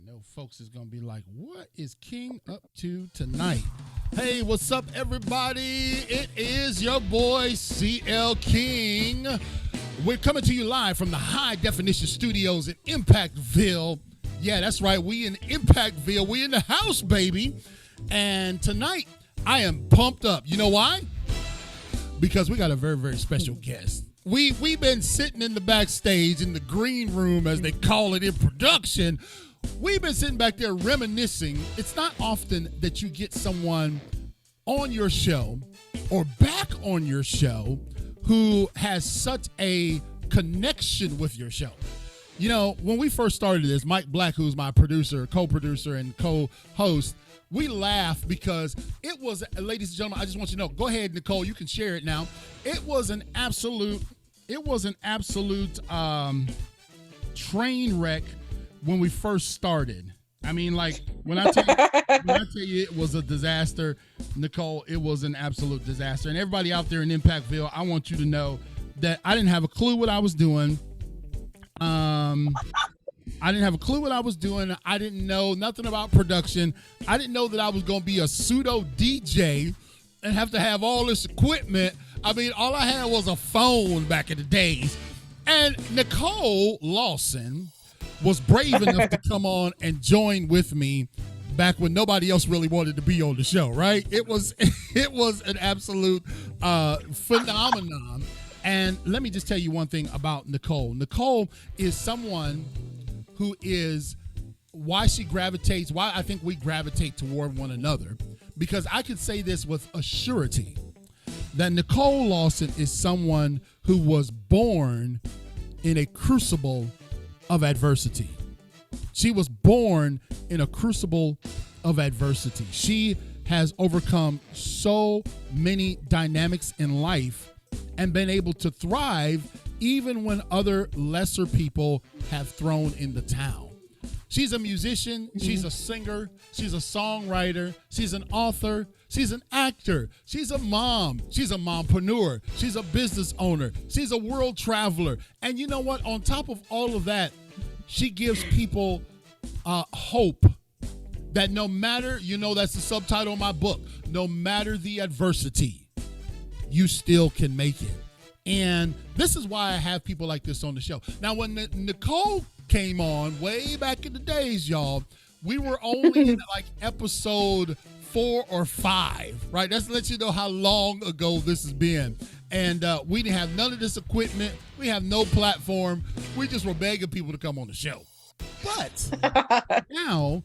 know folks is going to be like, what is King up to tonight? Hey, what's up, everybody? It is your boy, CL King. We're coming to you live from the High Definition Studios in Impactville. Yeah, that's right. We in Impactville. We in the house, baby. And tonight, I am pumped up. You know why? Because we got a very, very special guest. We've been sitting in the backstage in the green room, as they call it in production. We've been sitting back there reminiscing. It's not often that you get someone on your show or back on your show who has such a connection with your show. You know, when we first started this, Mike Black, who's my producer, co-producer, and co-host, we laughed because it was, ladies and gentlemen, I just want you to know, go ahead, Nicole, you can share it now. It was an absolute train wreck when we first started. I mean, like, when I tell you it was a disaster, Nicole, it was an absolute disaster. And everybody out there in Impactville, I want you to know that I didn't have a clue what I was doing. I didn't know nothing about production. I didn't know that I was going to be a pseudo DJ and have to have all this equipment. I mean, all I had was a phone back in the days. And Nicoles Lawson was brave enough to come on and join with me back when nobody else really wanted to be on the show, right? It was an absolute phenomenon. And let me just tell you one thing about Nicole. Nicole is someone who is why I think we gravitate toward one another. Because I could say this with a surety, that Nicoles Lawson is someone who was born in a crucible of adversity. She was born in a crucible of adversity. She has overcome so many dynamics in life and been able to thrive even when other lesser people have thrown in the towel. She's a musician, she's a singer, she's a songwriter, she's an author, she's an actor, she's a mom, she's a mompreneur, she's a business owner, she's a world traveler. And you know what? On top of all of that, she gives people hope that no matter, that's the subtitle of my book, no matter the adversity, you still can make it. And this is why I have people like this on the show. Now, when Nicole came on way back in the days, y'all, we were only in like episode 4 or 5, right? That's to let you know how long ago this has been. And we didn't have none of this equipment. We have no platform. We just were begging people to come on the show. But now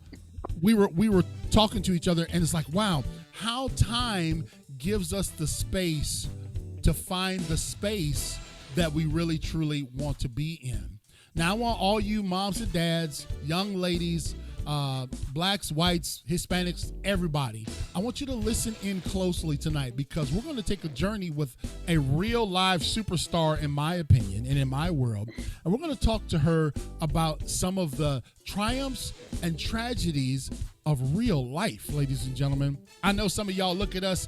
we were talking to each other, and it's like, wow, how time gives us the space to find the space that we really truly want to be in. Now, I want all you moms and dads, young ladies, blacks, whites, Hispanics, everybody, I want you to listen in closely tonight, because we're going to take a journey with a real live superstar, in my opinion and in my world. And we're going to talk to her about some of the triumphs and tragedies of real life, ladies and gentlemen. I know some of y'all look at us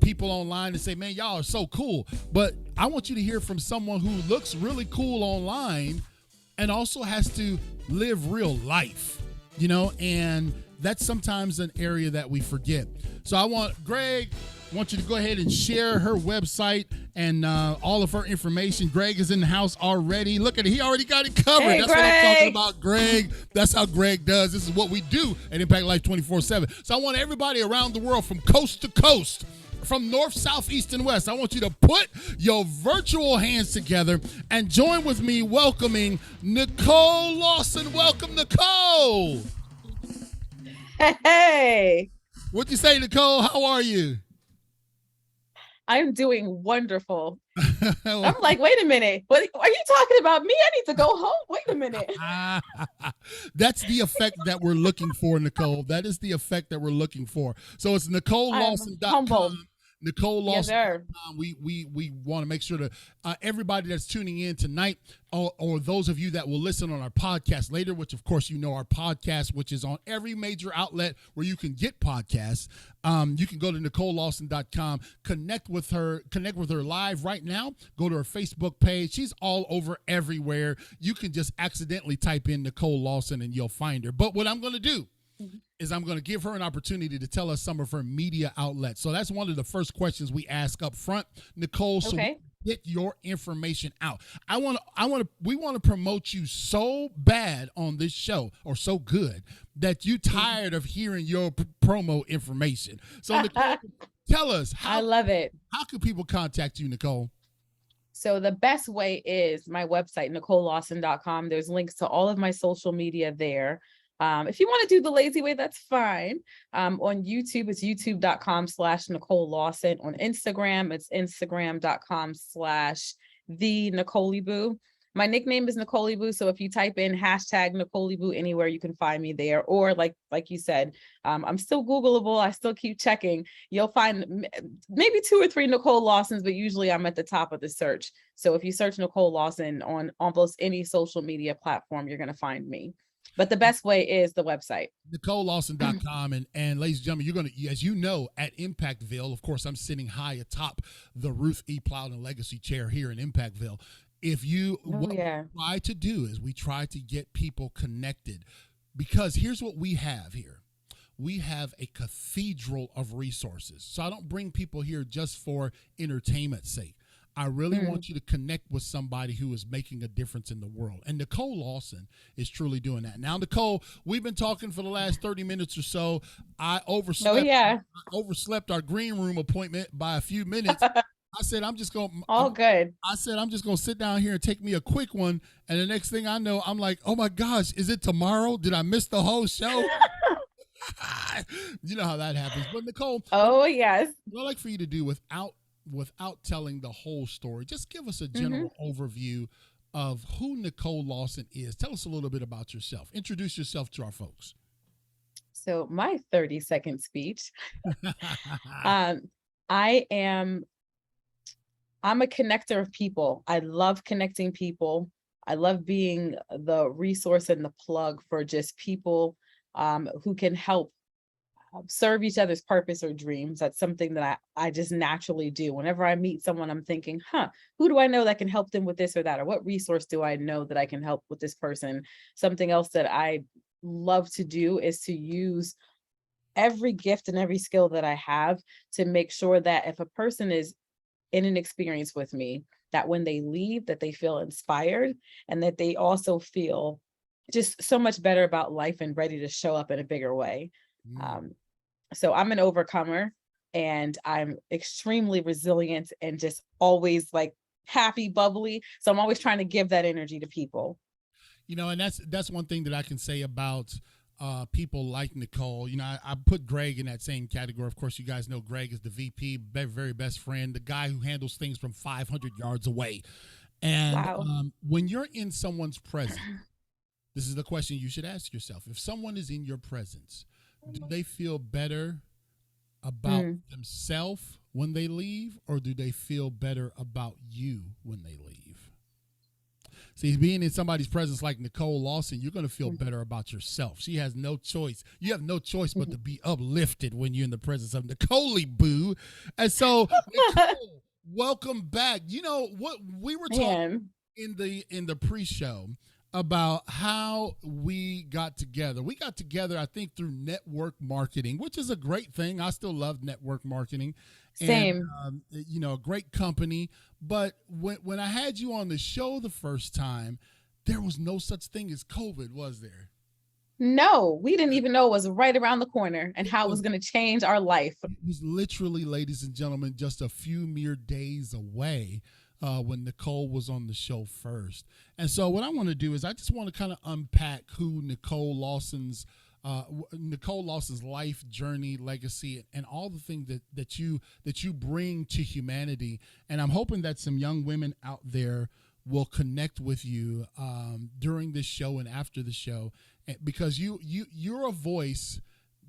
people online and say, man, y'all are so cool. But I want you to hear from someone who looks really cool online and also has to live real life, and that's sometimes an area that we forget. So I want you to go ahead and share her website and all of her information. Greg is in the house already. Look at it. He already got it covered. Hey, that's Greg. What I'm talking about, Greg. That's how Greg does. This is what we do at Impact Life 24/7. So I want everybody around the world, from coast to coast, from north, south, east, and west, I want you to put your virtual hands together and join with me welcoming Nicoles Lawson. Welcome, Nicole. Hey. What'd you say, Nicole? How are you? I'm doing wonderful. I'm like, wait a minute. What are you talking about me? I need to go home. Wait a minute. That's the effect that we're looking for, Nicole. That is the effect that we're looking for. So it's NicoleLawson.com. Nicole Yes, Lawson. sir. We want to make sure that everybody that's tuning in tonight, or those of you that will listen on our podcast later, which of course you know our podcast, which is on every major outlet where you can get podcasts. You can go to NicoleLawson.com, connect with her live right now. Go to her Facebook page. She's all over everywhere. You can just accidentally type in Nicole Lawson and you'll find her. But what I'm going to do is I'm going to give her an opportunity to tell us some of her media outlets. So that's one of the first questions we ask up front, Nicole. So Okay. get your information out. We want to promote you so bad on this show, or so good, that you tired of hearing your promo information. So Nicole, tell us I love it. How can people contact you, Nicole? So the best way is my website, NicoleLawson.com. There's links to all of my social media there. If you want to do the lazy way, that's fine. On YouTube, it's youtube.com/Nicole Lawson. On Instagram, it's instagram.com/the Nicolyboo. My nickname is Nicolyboo. So if you type in #Nicolyboo anywhere, you can find me there. Or like you said, I'm still Googleable. I still keep checking. You'll find maybe 2 or 3 Nicole Lawsons, but usually I'm at the top of the search. So if you search Nicole Lawson on almost any social media platform, you're going to find me. But the best way is the website. NicoleLawson.com. And ladies and gentlemen, you're going to, as you know, at Impactville, of course, I'm sitting high atop the Ruth E. Plowden Legacy Chair here in Impactville. What we try to do is we try to get people connected, because here's what we have here. We have a cathedral of resources. So I don't bring people here just for entertainment's sake. I really want you to connect with somebody who is making a difference in the world. And Nicole Lawson is truly doing that. Now, Nicole, we've been talking for the last 30 minutes or so. I overslept our green room appointment by a few minutes. I said, I'm just going to sit down here and take me a quick one. And the next thing I know, I'm like, oh my gosh, is it tomorrow? Did I miss the whole show? You know how that happens. But Nicole, yes. what I'd like for you to do without telling the whole story, just give us a general overview of who Nicole Lawson is. Tell us a little bit about yourself. Introduce yourself to our folks. So my 30-second speech. I'm a connector of people. I love connecting people. I love being the resource and the plug for just people who can help serve each other's purpose or dreams. That's something that I just naturally do. Whenever I meet someone, I'm thinking, who do I know that can help them with this or that? Or what resource do I know that I can help with this person? Something else that I love to do is to use every gift and every skill that I have to make sure that if a person is in an experience with me, that when they leave, that they feel inspired and that they also feel just so much better about life and ready to show up in a bigger way. So I'm an overcomer, and I'm extremely resilient and just always like happy, bubbly. So I'm always trying to give that energy to people. You know, and that's one thing that I can say about people like Nicole. You know, I put Greg in that same category. Of course, you guys know Greg is the VP, very best friend, the guy who handles things from 500 yards away. And when you're in someone's presence, this is the question you should ask yourself. If someone is in your presence, do they feel better about themselves when they leave, or do they feel better about you when they leave? See, being in somebody's presence like Nicole Lawson, you're going to feel better about yourself. She has no choice. You have no choice but to be uplifted when you're in the presence of Nicolyboo. And so, Nicole, welcome back. You know what we were talking in the pre-show about how we got together. We got together, I think, through network marketing, which is a great thing. I still love network marketing. Same. And, you know, a great company. But when I had you on the show the first time, there was no such thing as COVID, was there? No, we didn't even know it was right around the corner and how it was going to change our life. It was literally, ladies and gentlemen, just a few mere days away. When Nicole was on the show first. And so what I want to do is I just want to kind of unpack who Nicole Lawson's life journey, legacy, and all the things that you bring to humanity. And I'm hoping that some young women out there will connect with you during this show and after the show, because you're a voice.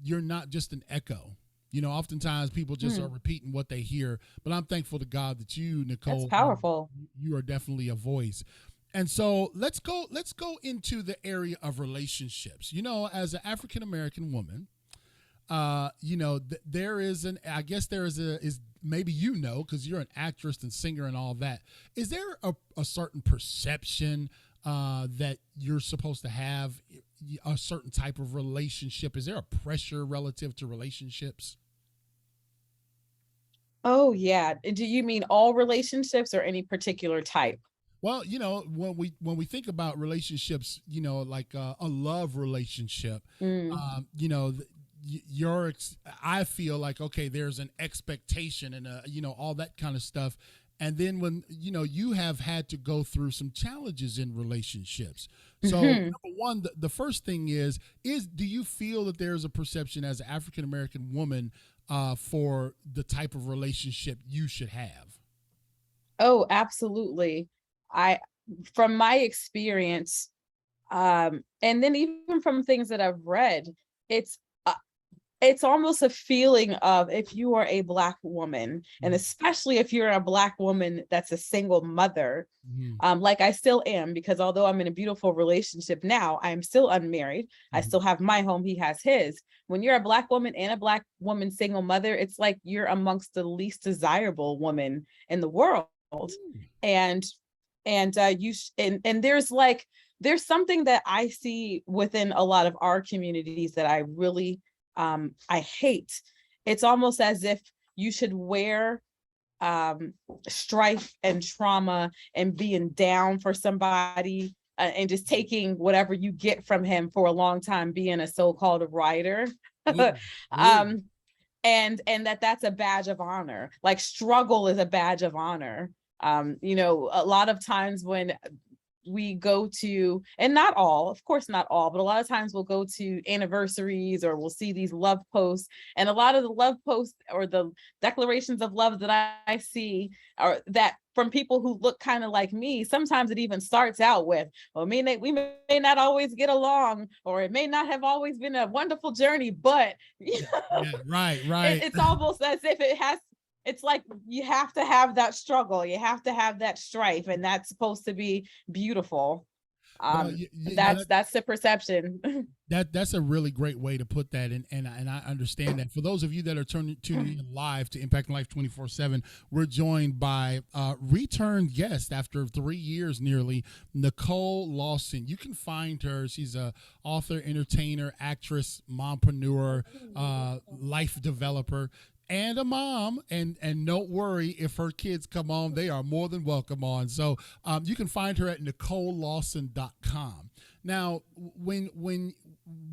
You're not just an echo. Oftentimes people just are repeating what they hear, but I'm thankful to God that you, That's Nicole, powerful. you are definitely a voice. And so let's go into the area of relationships. As an African American woman, there is maybe because you're an actress and singer and all that. Is there a certain perception that you're supposed to have a certain type of relationship? Is there a pressure relative to relationships? Oh yeah. Do you mean all relationships or any particular type? Well, when we think about relationships, like a love relationship, Mm. I feel like, okay, there's an expectation and all that kind of stuff. And then when you have had to go through some challenges in relationships. So Mhm. number one, the first thing is do you feel that there's a perception as an African American woman for the type of relationship you should have? Oh, absolutely. I, from my experience, and then even from things that I've read, it's uh, it's almost a feeling of, if you are a Black woman, and especially if you're a Black woman that's a single mother, Mm-hmm. like I still am, because although I'm in a beautiful relationship now, I'm still unmarried. I Mm-hmm. still have my home, he has his. When you're a Black woman and a Black woman single mother, it's like you're amongst the least desirable woman in the world. And and there's something that I see within a lot of our communities that I really I hate. It's almost as if you should wear strife and trauma and being down for somebody, and just taking whatever you get from him for a long time, being a so-called writer. Ooh, ooh. um and that's a badge of honor. Like, struggle is a badge of honor. A lot of times when we go to, and not all, of course not all, but a lot of times we'll go to anniversaries, or we'll see these love posts, and a lot of the love posts or the declarations of love that I see are that from people who look kind of like me. Sometimes it even starts out with, well, we may not always get along, or it may not have always been a wonderful journey, but Yeah, right, it's almost as if it's like you have to have that struggle, you have to have that strife, and that's supposed to be beautiful. Well, That's the perception. that's a really great way to put that, and I understand that. For thone of you that are tuning in live to Impact Life 24/7, we're joined by returned guest after 3 years nearly, Nicole Lawson. You can find her. She's a author, entertainer, actress, mompreneur, life developer, and a mom. And don't worry, if her kids come on, they are more than welcome on. So you can find her at NicoleLawson.com. Now, when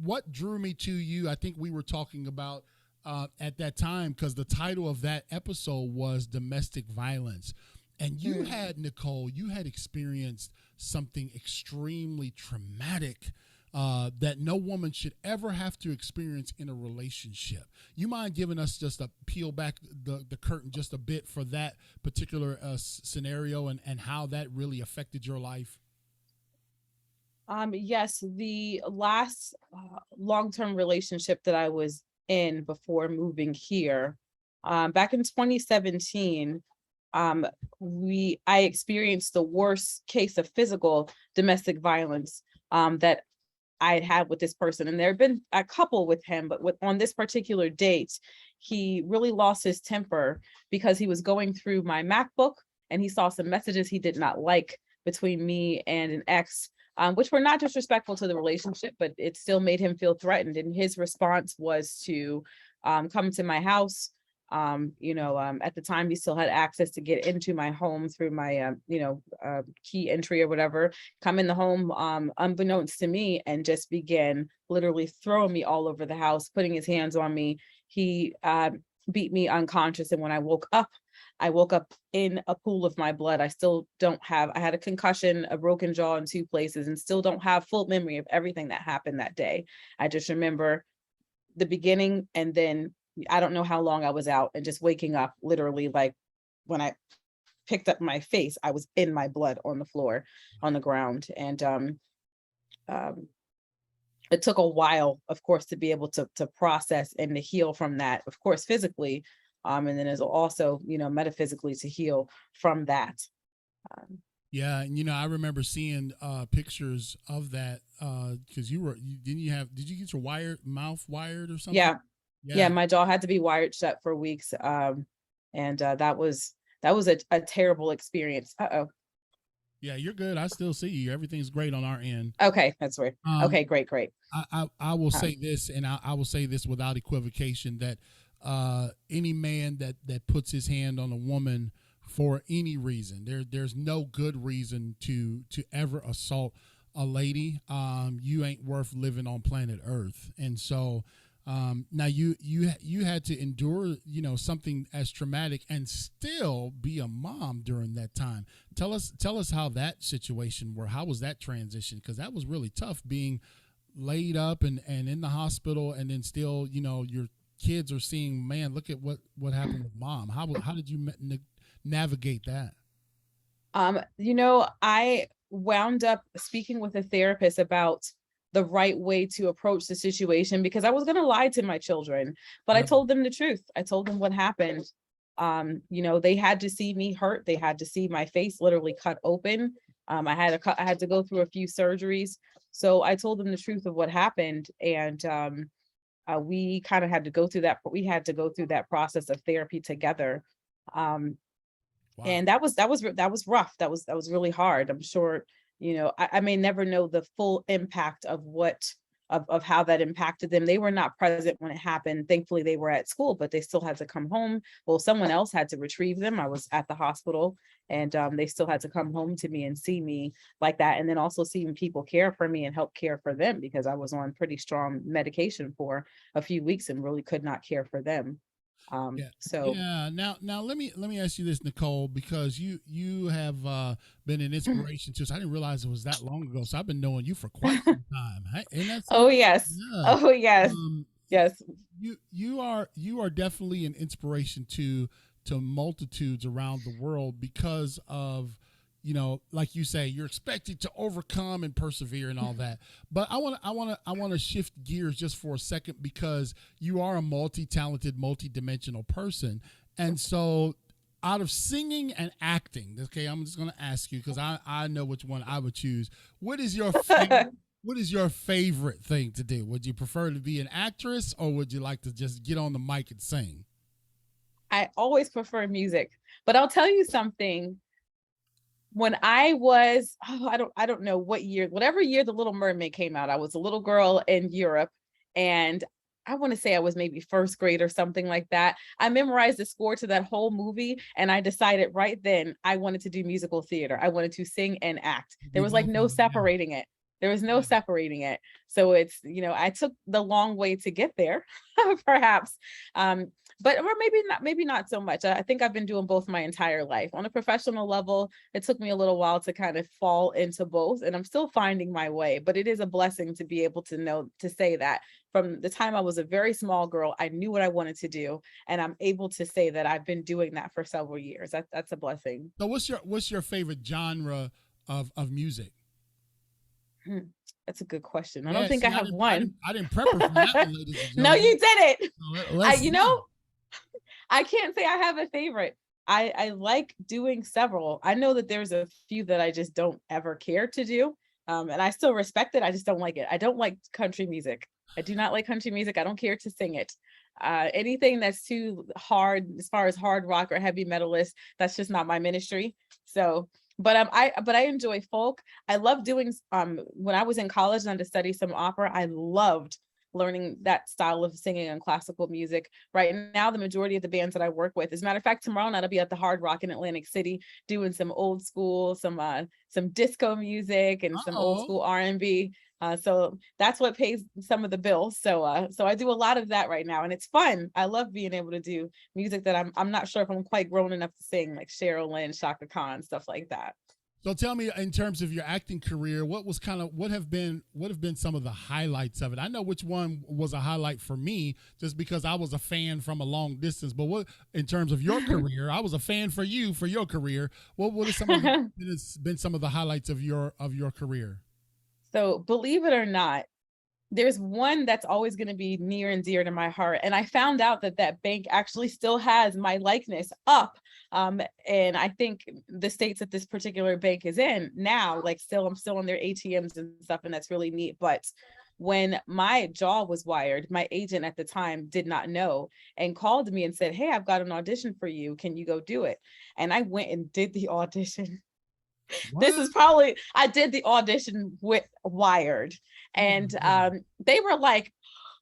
what drew me to you, I think we were talking about at that time, because the title of that episode was domestic violence. And you had, Nicole, you had experienced something extremely traumatic that no woman should ever have to experience in a relationship. You mind giving us just a peel back the curtain just a bit for that particular scenario and how that really affected your life? Yes, the last long-term relationship that I was in before moving here, back in 2017, I experienced the worst case of physical domestic violence that I'd had with this person. And there had been a couple with him, but on this particular date, he really lost his temper because he was going through my MacBook and he saw some messages he did not like between me and an ex, which were not disrespectful to the relationship, but it still made him feel threatened. And his response was to come to my house. At the time, he still had access to get into my home through my, key entry or whatever, come in the home, unbeknownst to me, and just began literally throwing me all over the house, putting his hands on me. He beat me unconscious. And when I woke up in a pool of my blood. I had a concussion, a broken jaw in 2 places, and still don't have full memory of everything that happened that day. I just remember the beginning, and then I don't know how long I was out, and just waking up literally, like when I picked up my face, I was in my blood on the floor, on the ground. And it took a while, of course, to be able to process and to heal from that, of course, physically, and then there's also, metaphysically to heal from that. Yeah, and I remember seeing pictures of that because did you get your mouth wired or something? Yeah. Yeah. My jaw had to be wired shut for weeks. And that was a terrible experience. Yeah, you're good. I still see you. Everything's great on our end. Okay, that's weird. Okay, great. I will say this, and I will say this without equivocation, that any man that puts his hand on a woman for any reason, there's no good reason to ever assault a lady. You ain't worth living on planet Earth. And so now you had to endure something as traumatic and still be a mom during that time. Tell us how that situation worked. How was that transition? Because that was really tough, being laid up and in the hospital, and then still your kids are seeing, man, look at what happened with mom. How did you navigate that? I wound up speaking with a therapist about the right way to approach the situation, because I was going to lie to my children, but I told them the truth. I told them what happened. They had to see me hurt. They had to see my face literally cut open. I had to go through a few surgeries. So I told them the truth of what happened. And we kind of had to go through that. We had to go through that process of therapy together. Wow. And that was rough. That was really hard. I'm sure, I may never know the full impact of of how that impacted them. They were not present when it happened. Thankfully, they were at school, but they still had to come home. Well, someone else had to retrieve them. I was at the hospital, and they still had to come home to me and see me like that. And then also seeing people care for me and help care for them, because I was on pretty strong medication for a few weeks and really could not care for them. Now let me ask you this, Nicole, because you have been an inspiration to us. I didn't realize it was that long ago, so I've been knowing you for quite some time. Oh yes. Yeah. Oh yes. Yes. You are definitely an inspiration to multitudes around the world because of, like you say, you're expected to overcome and persevere and all that. But I want to shift gears just for a second, because you are a multi-talented, multi-dimensional person. And so out of singing and acting, okay, I'm just going to ask you, because I know which one I would choose. What is your favorite thing to do? Would you prefer to be an actress, or would you like to just get on the mic and sing? I always prefer music, but I'll tell you something. When I was, I don't know what year, whatever year The Little Mermaid came out, I was a little girl in Europe, and I want to say I was maybe first grade or something like that. I memorized the score to that whole movie, and I decided right then I wanted to do musical theater. I wanted to sing and act. There was like no separating it. There was no separating it. So it's, I took the long way to get there, perhaps. Or maybe not so much. I think I've been doing both my entire life. On a professional level, it took me a little while to kind of fall into both, and I'm still finding my way. But it is a blessing to be able to say that from the time I was a very small girl, I knew what I wanted to do, and I'm able to say that I've been doing that for several years. That's a blessing. So what's your favorite genre of music? That's a good question. I don't think I have one. I didn't prep her for that one, ladies and gentlemen. No, you didn't. I can't say I have a favorite. I like doing several. I know that there's a few that I just don't ever care to do. And I still respect it. I just don't like it. I don't like country music. I do not like country music. I don't care to sing it. Anything that's too hard, as far as hard rock or heavy metal is, that's just not my ministry. So, but I enjoy folk. I love doing, when I was in college and I had to study some opera, I loved learning that style of singing and classical music. Right now, the majority of the bands that I work with, as a matter of fact, tomorrow night I'll be at the Hard Rock in Atlantic City doing some old school, some disco music and some old school R&B. So that's what pays some of the bills. So I do a lot of that right now, and it's fun. I love being able to do music that I'm not sure if I'm quite grown enough to sing, like Cheryl Lynn, Shaka Khan, stuff like that. So tell me, in terms of your acting career, what have been some of the highlights of it? I know which one was a highlight for me, just because I was a fan from a long distance. But what, in terms of your career, I was a fan for your career. What are been some of the highlights of your career? So believe it or not, there's one that's always going to be near and dear to my heart. And I found out that that bank actually still has my likeness up. And I think the states that this particular bank is in now, like I'm still on their ATMs and stuff, and that's really neat. But when my jaw was wired, my agent at the time did not know and called me and said, "Hey, I've got an audition for you. Can you go do it?" And I went and did the audition. I did the audition with Wired, and they were like,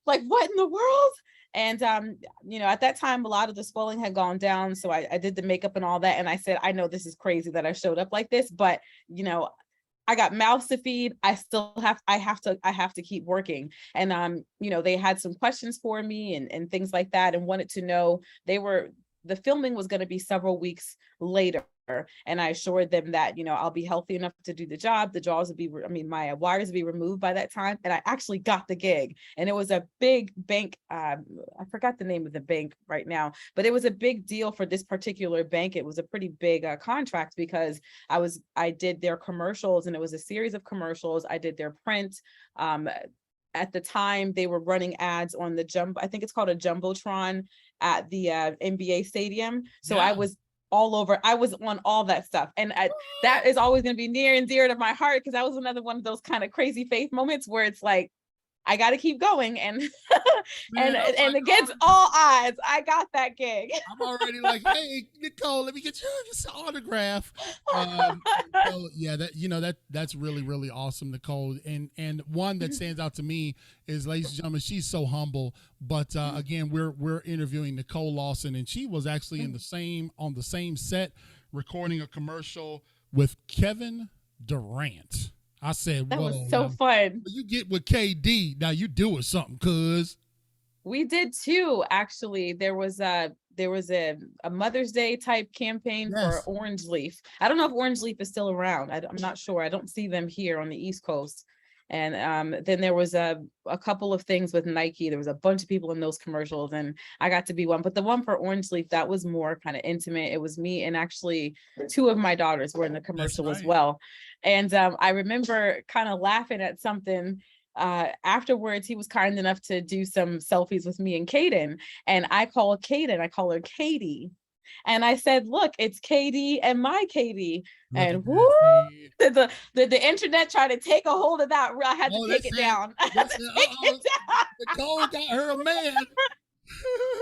what in the world? And at that time, a lot of the swelling had gone down, so I did the makeup and all that, and I said, I know this is crazy that I showed up like this, but I got mouths to feed. I have to keep working. And they had some questions for me and things like that, and wanted to know the filming was going to be several weeks later. And I assured them that, I'll be healthy enough to do the job. The jaws would be, my wires would be removed by that time. And I actually got the gig. And it was a big bank. I forgot the name of the bank right now, but it was a big deal for this particular bank. It was a pretty big contract because I did their commercials, and it was a series of commercials. I did their print. At the time, they were running ads on I think it's called a Jumbotron at the NBA stadium. So yeah. I was all over. I was on all that stuff. And that is always going to be near and dear to my heart, because that was another one of those kind of crazy faith moments where it's like, I got to keep going. And and against all odds, I got that gig. I'm already like, hey, Nicole, let me get you this autograph. So yeah, that's really, really awesome, Nicole. And one that stands out to me is, ladies and gentlemen, she's so humble. But again, we're interviewing Nicole Lawson, and she was actually on the same set recording a commercial with Kevin Durant. I said, that was so fun. You get with KD, now you doing something, cuz. We did too, actually. There was a Mother's Day type campaign for Orange Leaf. I don't know if Orange Leaf is still around. I'm not sure. I don't see them here on the East Coast. And then there was a couple of things with Nike. There was a bunch of people in those commercials, and I got to be one. But the one for Orange Leaf, that was more kind of intimate. It was me, and actually 2 of my daughters were in the commercial as well. And I remember kind of laughing at something. Afterwards, he was kind enough to do some selfies with me and Kaden. And I call her Katie. And I said, look, it's Katie and my Katie. And whoo, the internet tried to take a hold of that. I had to take it down. Nicole got her a man.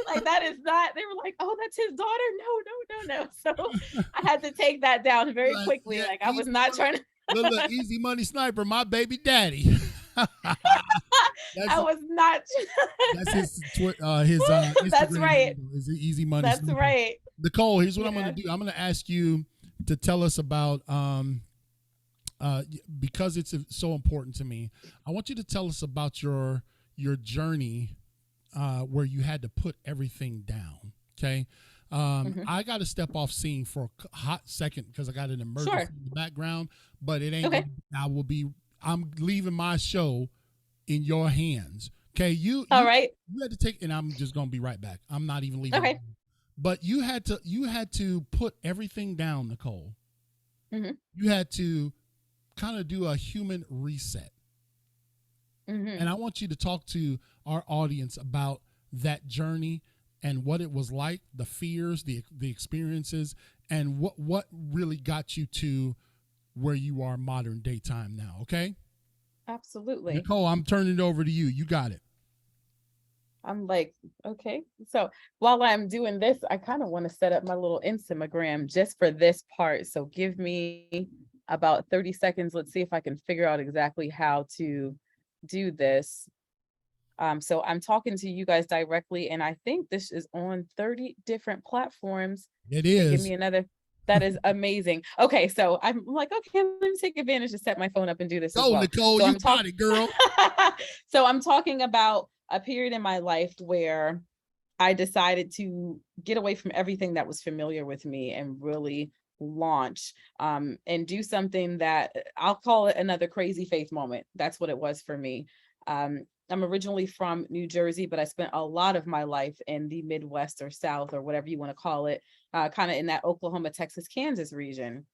Like, that is not, they were like, oh, that's his daughter. No. So I had to take that down very quickly. Like, I was not trying to. Look, easy money sniper, my baby daddy. I was not. That's his Instagram. That's right. Is it easy money? That's sniper. Right. Nicole, here's what I'm going to do. I'm going to ask you to tell us about, because it's so important to me. I want you to tell us about your journey, where you had to put everything down. Okay. I got to step off scene for a hot second because I got an emergency in the background, but it ain't. Okay. I'm leaving my show in your hands. Okay. All right. You had to take, and I'm just going to be right back. I'm not even leaving. Okay. But you had to put everything down, Nicole. Mm-hmm. You had to kind of do a human reset. Mm-hmm. And I want you to talk to our audience about that journey and what it was like, the fears, the experiences, and what really got you to where you are modern day time now, okay? Absolutely. Nicole, I'm turning it over to you. You got it. I'm like, okay. So while I'm doing this, I kind of want to set up my little Instagram just for this part. So give me about 30 seconds. Let's see if I can figure out exactly how to do this. So I'm talking to you guys directly, and I think this is on 30 different platforms. It is. Give me another. That is amazing. Okay, so I'm like, okay, let me take advantage to set my phone up and do this. Go, as well. Nicole, so you got it, girl. So I'm talking about a period in my life where I decided to get away from everything that was familiar with me and really launch and do something that I'll call it another crazy faith moment. That's what it was for me. I'm originally from New Jersey, but I spent a lot of my life in the Midwest or South or whatever you want to call it, kind of in that Oklahoma, Texas, Kansas region.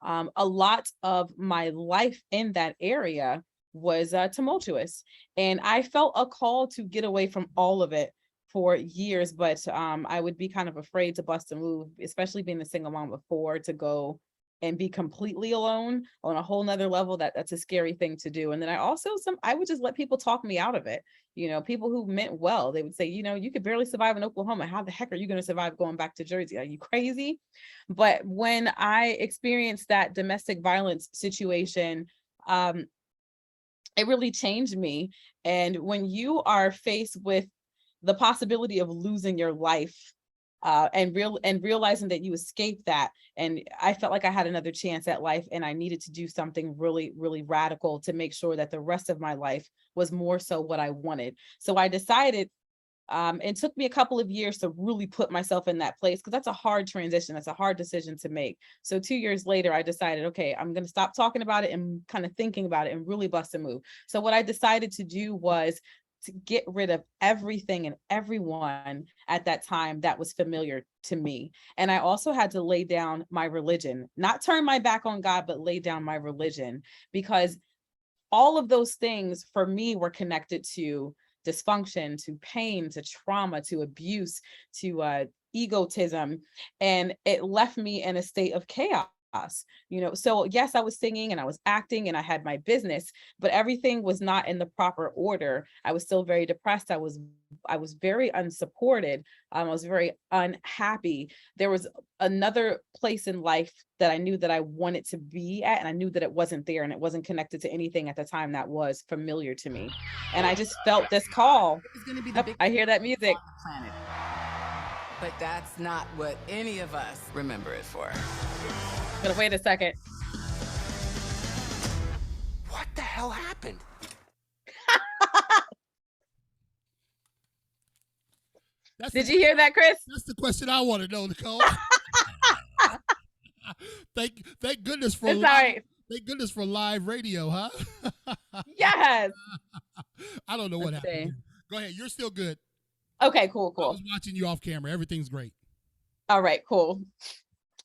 A lot of my life in that area was tumultuous. And I felt a call to get away from all of it for years, but I would be kind of afraid to bust a move, especially being a single mom of 4, to go and be completely alone on a whole nother level. That's a scary thing to do. And then I would just let people talk me out of it. People who meant well, they would say, you could barely survive in Oklahoma. How the heck are you going to survive going back to Jersey? Are you crazy? But when I experienced that domestic violence situation, it really changed me. And when you are faced with the possibility of losing your life, and realizing that you escaped that, and I felt like I had another chance at life, and I needed to do something really, really radical to make sure that the rest of my life was more so what I wanted. So I decided, it took me a couple of years to really put myself in that place, because that's a hard transition. That's a hard decision to make. So 2 years later, I decided, okay, I'm going to stop talking about it and kind of thinking about it and really bust a move. So what I decided to do was to get rid of everything and everyone at that time that was familiar to me. And I also had to lay down my religion, not turn my back on God, but lay down my religion, because all of those things for me were connected to dysfunction, to pain, to trauma, to abuse, to egotism. And it left me in a state of chaos. So yes, I was singing and I was acting and I had my business, but everything was not in the proper order. I was still very depressed. I was very unsupported. I was very unhappy. There was another place in life that I knew that I wanted to be at, and I knew that it wasn't there, and it wasn't connected to anything at the time that was familiar to me. And I just felt this call. It's going to be the big I hear that music. on the planet. But that's not what any of us remember it for. But wait a second. What the hell happened? Did you hear that, Chris? That's the question I want to know, Nicole. Thank goodness for thank goodness for live radio, huh? Yes. I don't know what happened. Go ahead. You're still good. Okay, cool. I was watching you off camera. Everything's great. All right, cool.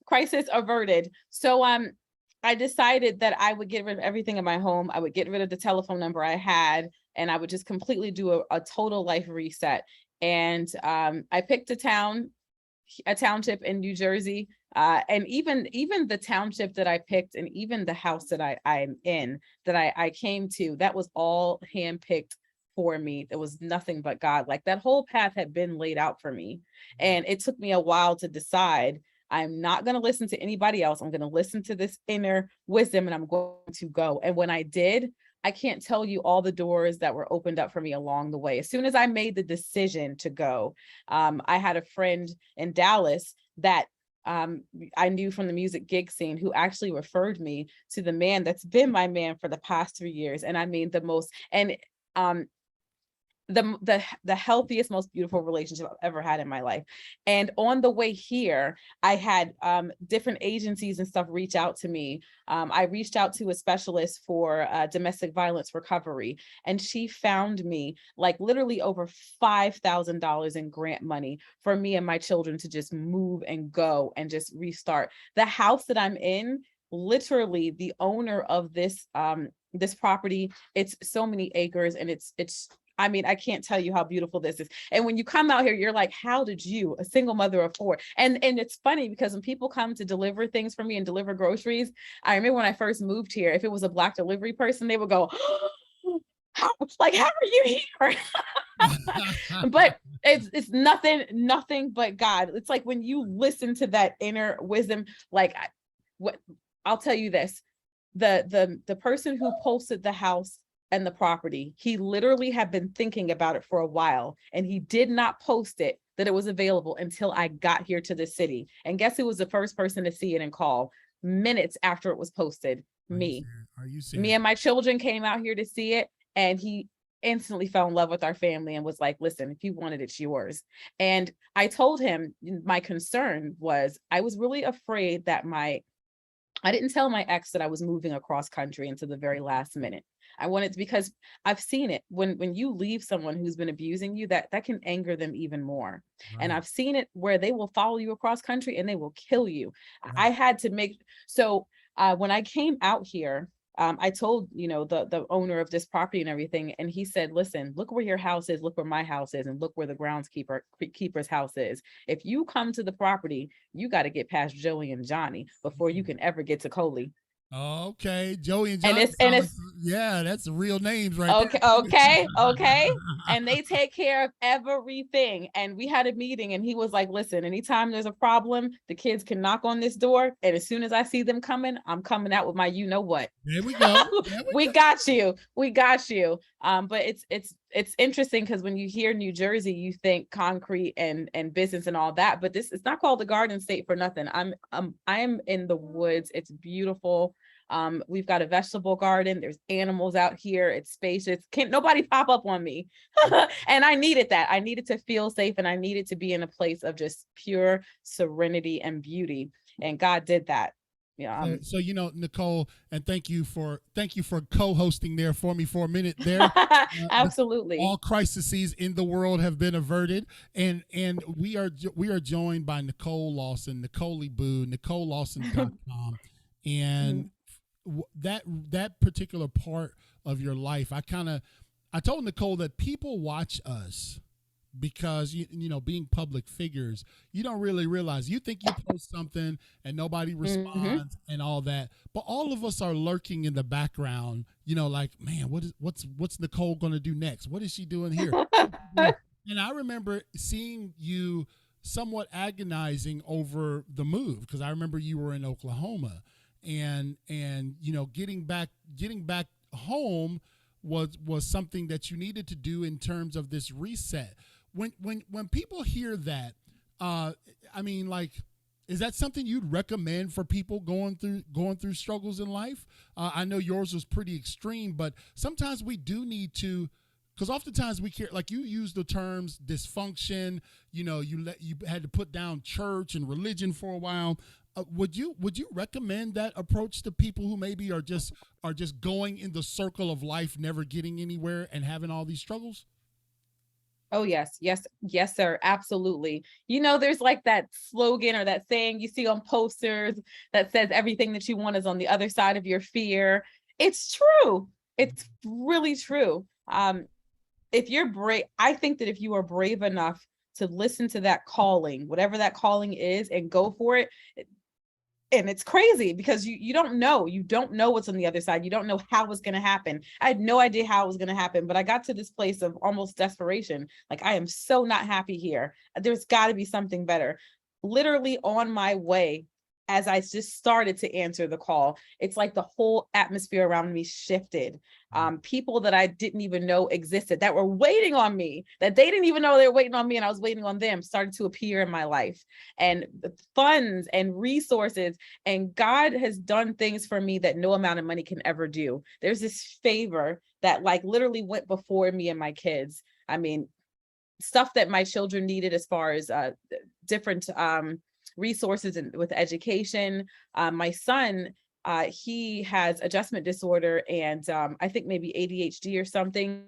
Crisis averted. So I decided that I would get rid of everything in my home. I would get rid of the telephone number I had, and I would just completely do a total life reset. And I picked a township in New Jersey. And even the township that I picked, and even the house that I'm in, that I came to, that was all handpicked for me. There was nothing but God. Like, that whole path had been laid out for me. And it took me a while to decide, I'm not going to listen to anybody else. I'm going to listen to this inner wisdom, and I'm going to go. And when I did, I can't tell you all the doors that were opened up for me along the way. As soon as I made the decision to go, I had a friend in Dallas that I knew from the music gig scene, who actually referred me to the man that's been my man for the past 3 years. And I mean, the healthiest, most beautiful relationship I've ever had in my life. And on the way here, I had different agencies and stuff reach out to me. I reached out to a specialist for domestic violence recovery, and she found me like literally over $5,000 in grant money for me and my children to just move and go and just restart. The house that I'm in, literally the owner of this property, it's so many acres, and it's I mean, I can't tell you how beautiful this is. And when you come out here, you're like, how did you, a single mother of 4? And it's funny, because when people come to deliver things for me and deliver groceries, I remember when I first moved here, if it was a Black delivery person, they would go, how are you here? But it's nothing but God. It's like, when you listen to that inner wisdom, like, what I'll tell you this, the person who posted the house and the property, he literally had been thinking about it for a while, and he did not post it that it was available until I got here to the city. And guess who was the first person to see it and call minutes after it was posted? Me. Are you serious? Me and my children came out here to see it, and he instantly fell in love with our family and was like, listen, if you want it, it's yours. And I told him my concern was, I was really afraid that I didn't tell my ex that I was moving across country until the very last minute. I wanted to, because I've seen it when you leave someone who's been abusing you, that can anger them even more. Right. And I've seen it where they will follow you across country and they will kill you. Right. I had to make, so when I came out here, I told, the owner of this property and everything, and he said, listen, look where your house is, look where my house is, and look where the keeper's house is. If you come to the property, you got to get past Joey and Johnny before you can ever get to Coley. Okay, Joey and And Johnny. it's Yeah, that's the real names right okay, there. okay. And they take care of everything. And we had a meeting and he was like, listen, anytime there's a problem, the kids can knock on this door. And as soon as I see them coming, I'm coming out with my, you know what? There we go. We got you. We got you. But it's interesting because when you hear New Jersey, you think concrete and business and all that, but it's not called the Garden State for nothing. I'm in the woods. It's beautiful. We've got a vegetable garden. There's animals out here. It's spacious. Can't nobody pop up on me. And I needed that. I needed to feel safe, and I needed to be in a place of just pure serenity and beauty. And God did that. Yeah. So Nicole, and thank you for co-hosting there for me for a minute there. Absolutely. All crises in the world have been averted, and we are joined by Nicole Lawson, Nicolyboo, NicoleLawson.com, and that particular part of your life, I told Nicole that people watch us because being public figures, you don't really realize. You think you post something and nobody responds and all that, but all of us are lurking in the background, like, man, what's Nicole gonna do next? What is she doing here? And I remember seeing you somewhat agonizing over the move, because I remember you were in Oklahoma, and getting back home was something that you needed to do in terms of this reset. When people hear that, is that something you'd recommend for people going through struggles in life? I know yours was pretty extreme, but sometimes we do need to, because oftentimes we care, like you use the terms dysfunction, you had to put down church and religion for a while. Would you recommend that approach to people who maybe are just going in the circle of life, never getting anywhere and having all these struggles? Oh, yes, sir. Absolutely. There's like that slogan or that saying you see on posters that says everything that you want is on the other side of your fear. It's true. It's really true. If you're brave, I think that if you are brave enough to listen to that calling, whatever that calling is, and go for it, and it's crazy because you don't know what's on the other side. You don't know how it's going to happen. I had no idea how it was going to happen, but I got to this place of almost desperation. Like, I am so not happy here. There's got to be something better. Literally on my way, as I just started to answer the call, it's like the whole atmosphere around me shifted. People that I didn't even know existed, that were waiting on me, that they didn't even know they were waiting on me and I was waiting on them, started to appear in my life. And funds and resources, and God has done things for me that no amount of money can ever do. There's this favor that like literally went before me and my kids. I mean, stuff that my children needed as far as different resources and with education. My son, he has adjustment disorder and I think maybe ADHD or something.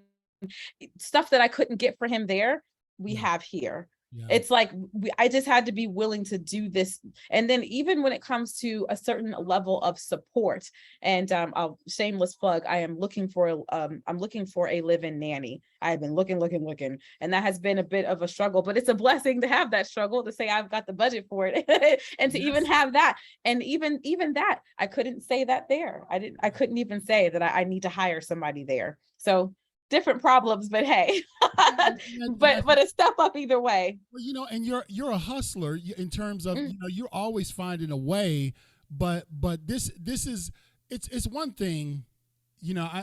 Stuff that I couldn't get for him there, we have here. Yeah. It's like I just had to be willing to do this. And then even when it comes to a certain level of support, and I'll shameless plug, I'm looking for a live-in nanny. I've been looking, and that has been a bit of a struggle, but it's a blessing to have that struggle, to say I've got the budget for it and to even have that. And even that, I couldn't say that there. I couldn't even say that I need to hire somebody there. So different problems, but hey, but a step up either way. Well, and you're a hustler in terms of, you're always finding a way, but this is, it's one thing,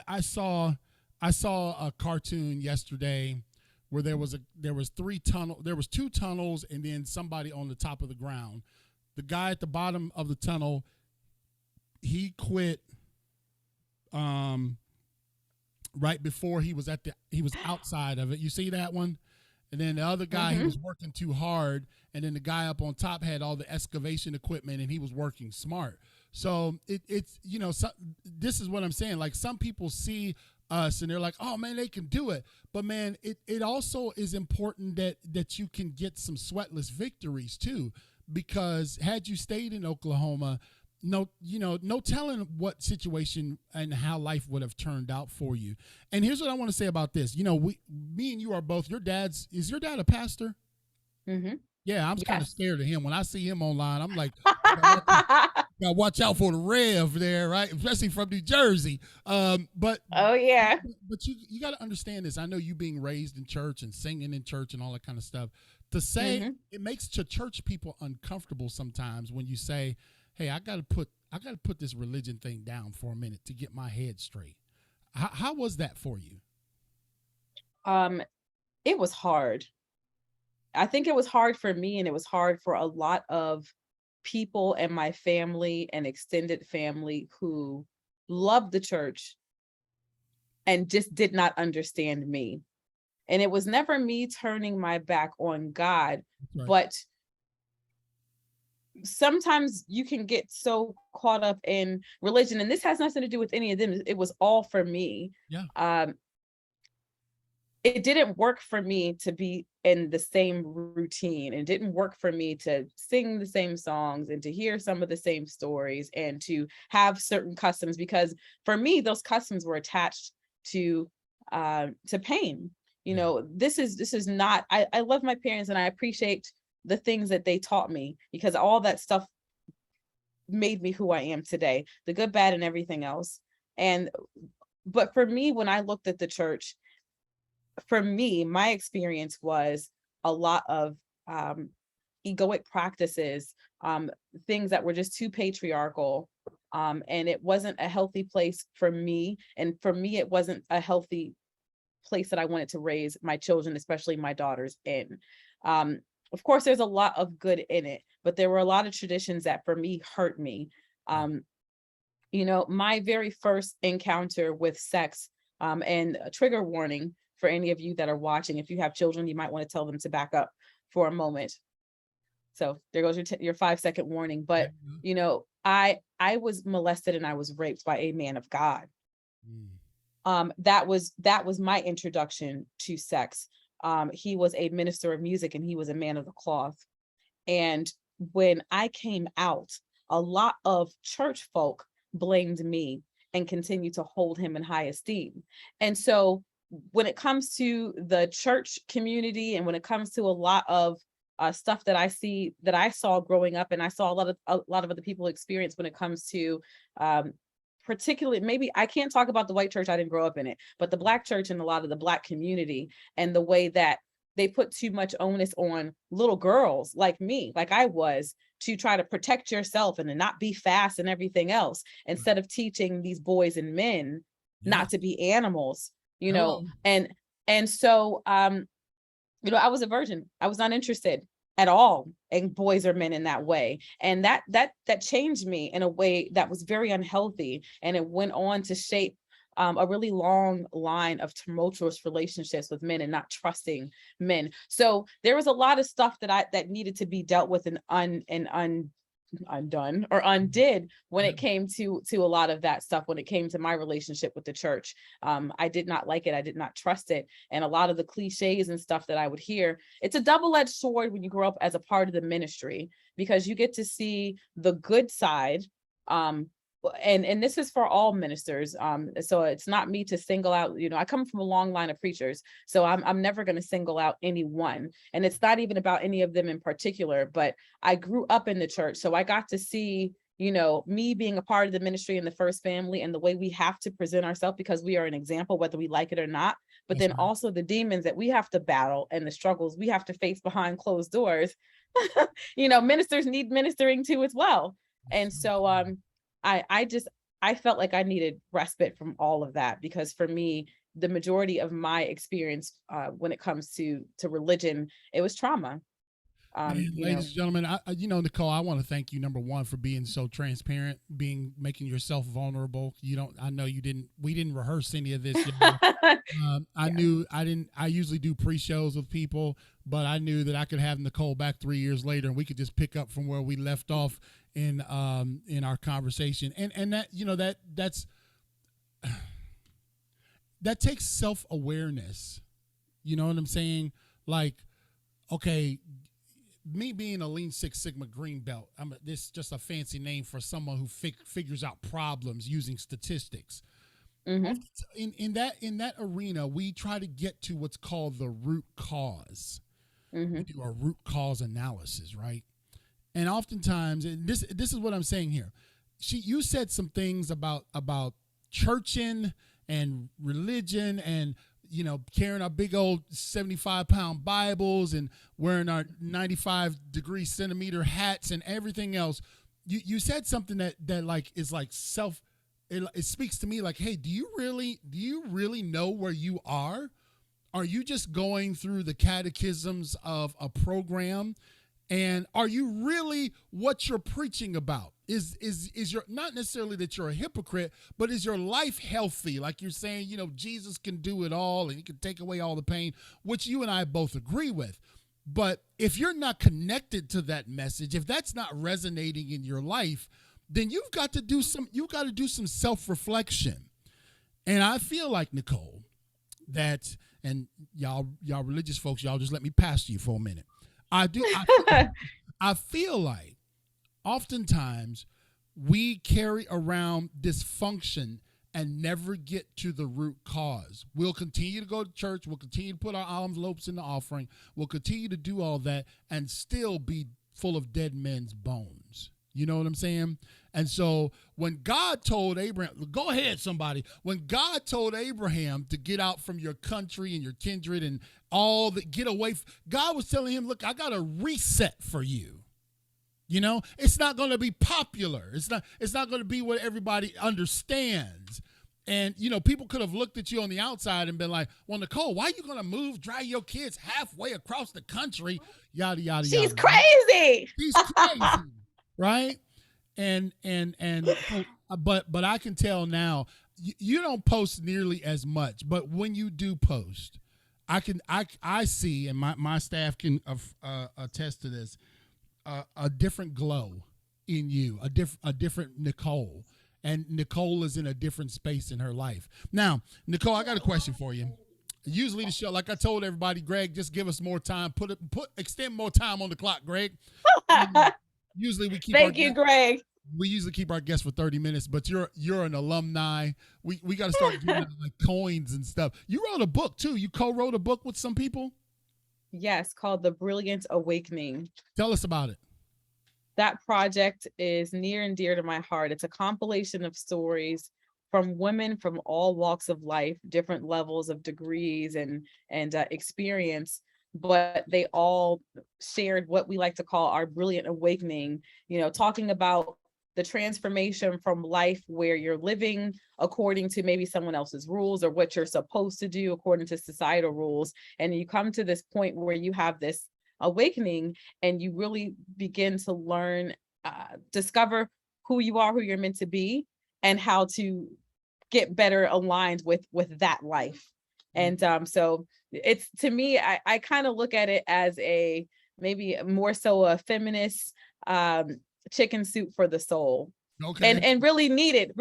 I saw a cartoon yesterday where there was two tunnels and then somebody on the top of the ground. The guy at the bottom of the tunnel, he quit, right before he was outside of it. You see that one? And then the other guy, he was working too hard. And then the guy up on top had all the excavation equipment and he was working smart. So it's, this is what I'm saying. Like, some people see us and they're like, oh man, they can do it. But man, it also is important that you can get some sweatless victories too, because had you stayed in Oklahoma, no telling what situation and how life would have turned out for you. And here's what I want to say about this. Me and you are both, is your dad a pastor? Mm-hmm. Yeah, I'm kind of Yes. scared of him. When I see him online, I'm like, gotta watch out for the Rev there, right? Especially from New Jersey. But Oh yeah. but you got to understand this. I know you being raised in church and singing in church and all that kind of stuff. To say Mm-hmm. it makes church people uncomfortable sometimes when you say, "Hey, I got to put this religion thing down for a minute to get my head straight." How was that for you? It was hard. I think it was hard for me, and it was hard for a lot of people in my family and extended family who loved the church and just did not understand me. And it was never me turning my back on God, Right. but sometimes you can get so caught up in religion, and this has nothing to do with any of them. It was all for me. Yeah. It didn't work for me to be in the same routine. It didn't work for me to sing the same songs and to hear some of the same stories and to have certain customs, because for me, those customs were attached to pain. This is not, I love my parents and I appreciate the things that they taught me, because all that stuff made me who I am today, the good, bad, and everything else. But for me, when I looked at the church, for me, my experience was a lot of egoic practices, things that were just too patriarchal. And it wasn't a healthy place for me. And for me, it wasn't a healthy place that I wanted to raise my children, especially my daughters, in. Of course, there's a lot of good in it, but there were a lot of traditions that for me hurt me. My very first encounter with sex, and a trigger warning for any of you that are watching, if you have children, you might want to tell them to back up for a moment. So there goes your 5-second warning. But I was molested and I was raped by a man of God. That was my introduction to sex. He was a minister of music and he was a man of the cloth. And when I came out, a lot of church folk blamed me and continued to hold him in high esteem. And so when it comes to the church community, and when it comes to a lot of stuff that I saw growing up, and I saw a lot of other people experience when it comes to particularly, maybe I can't talk about the white church, I didn't grow up in it, but the Black church and a lot of the Black community, and the way that they put too much onus on little girls like me, like I was, to try to protect yourself and to not be fast and everything else, instead of teaching these boys and men not to be animals. And so I was a virgin. I was not interested at all in boys or men in that way. And that changed me in a way that was very unhealthy. And it went on to shape a really long line of tumultuous relationships with men and not trusting men. So there was a lot of stuff that needed to be dealt with and undone or undid when it came to a lot of that stuff. When it came to my relationship with the church, I did not like it. I did not trust it. And a lot of the cliches and stuff that I would hear, it's a double-edged sword when you grow up as a part of the ministry, because you get to see the good side. And this is for all ministers. So it's not me to single out, I come from a long line of preachers, so I'm never going to single out anyone. And it's not even about any of them in particular, but I grew up in the church. So I got to see, me being a part of the ministry in the first family, and the way we have to present ourselves, because we are an example, whether we like it or not. But then also the demons that we have to battle and the struggles we have to face behind closed doors. Ministers need ministering to as well. And so, I felt like I needed respite from all of that, because for me, the majority of my experience when it comes to religion, it was trauma. Ladies and gentlemen, Nicole, I want to thank you, number one, for being so transparent, making yourself vulnerable. I know we didn't rehearse any of this. I usually do pre-shows with people, but I knew that I could have Nicole back 3 years later and we could just pick up from where we left off in our conversation. And that takes self-awareness. You know what I'm saying? Like, okay, me being a Lean Six Sigma green belt, this is just a fancy name for someone who figures out problems using statistics. Mm-hmm. In that arena, we try to get to what's called the root cause. Mm-hmm. We do a root cause analysis, right? And oftentimes, and this is what I'm saying here. You said some things about churching and religion and, you know, carrying our big old 75-pound Bibles and wearing our 95-degree centimeter hats and everything else. You said something that like is like it speaks to me like, hey, do you really know where you are? Are you just going through the catechisms of a program? And are you really what you're preaching about? Is your, not necessarily that you're a hypocrite, but is your life healthy? Like you're saying, you know, Jesus can do it all and he can take away all the pain, which you and I both agree with. But if you're not connected to that message, if that's not resonating in your life, then you've got to do some self-reflection. And I feel like, Nicole, that, and y'all religious folks, y'all just let me pastor you for a minute. I feel like oftentimes we carry around dysfunction and never get to the root cause. We'll continue to go to church. We'll continue to put our envelopes in the offering. We'll continue to do all that and still be full of dead men's bones. You know what I'm saying? And so when God told Abraham, go ahead, somebody. When God told Abraham to get out from your country and your kindred and all that, get away, God was telling him, look, I got a reset for you. You know, it's not going to be popular. It's not going to be what everybody understands. And, you know, people could have looked at you on the outside and been like, well, Nicole, why are you going to drive your kids halfway across the country? Yada, yada, yada. She's crazy. She's crazy. Right. But I can tell now you don't post nearly as much, but when you do post, I see, and my staff can attest to this, a different glow in you, a different Nicole, and Nicole is in a different space in her life. Now, Nicole, I got a question for you. Usually the show, like I told everybody, Greg, just give us more time, extend more time on the clock, Greg. Usually we keep Thank you, Greg. We usually keep our guests for 30 minutes, but you're an alumni. We got to start doing like coins and stuff. You wrote a book too. You co-wrote a book with some people? Yes, called The Brilliant Awakening. Tell us about it. That project is near and dear to my heart. It's a compilation of stories from women from all walks of life, different levels of degrees and experience, but they all shared what we like to call our brilliant awakening, you know, talking about the transformation from life where you're living according to maybe someone else's rules or what you're supposed to do according to societal rules. And you come to this point where you have this awakening and you really begin to learn, discover who you are, who you're meant to be, and how to get better aligned with that life. And so it's, to me, I kind of look at it as maybe more so a feminist chicken soup for the soul. Okay. And really needed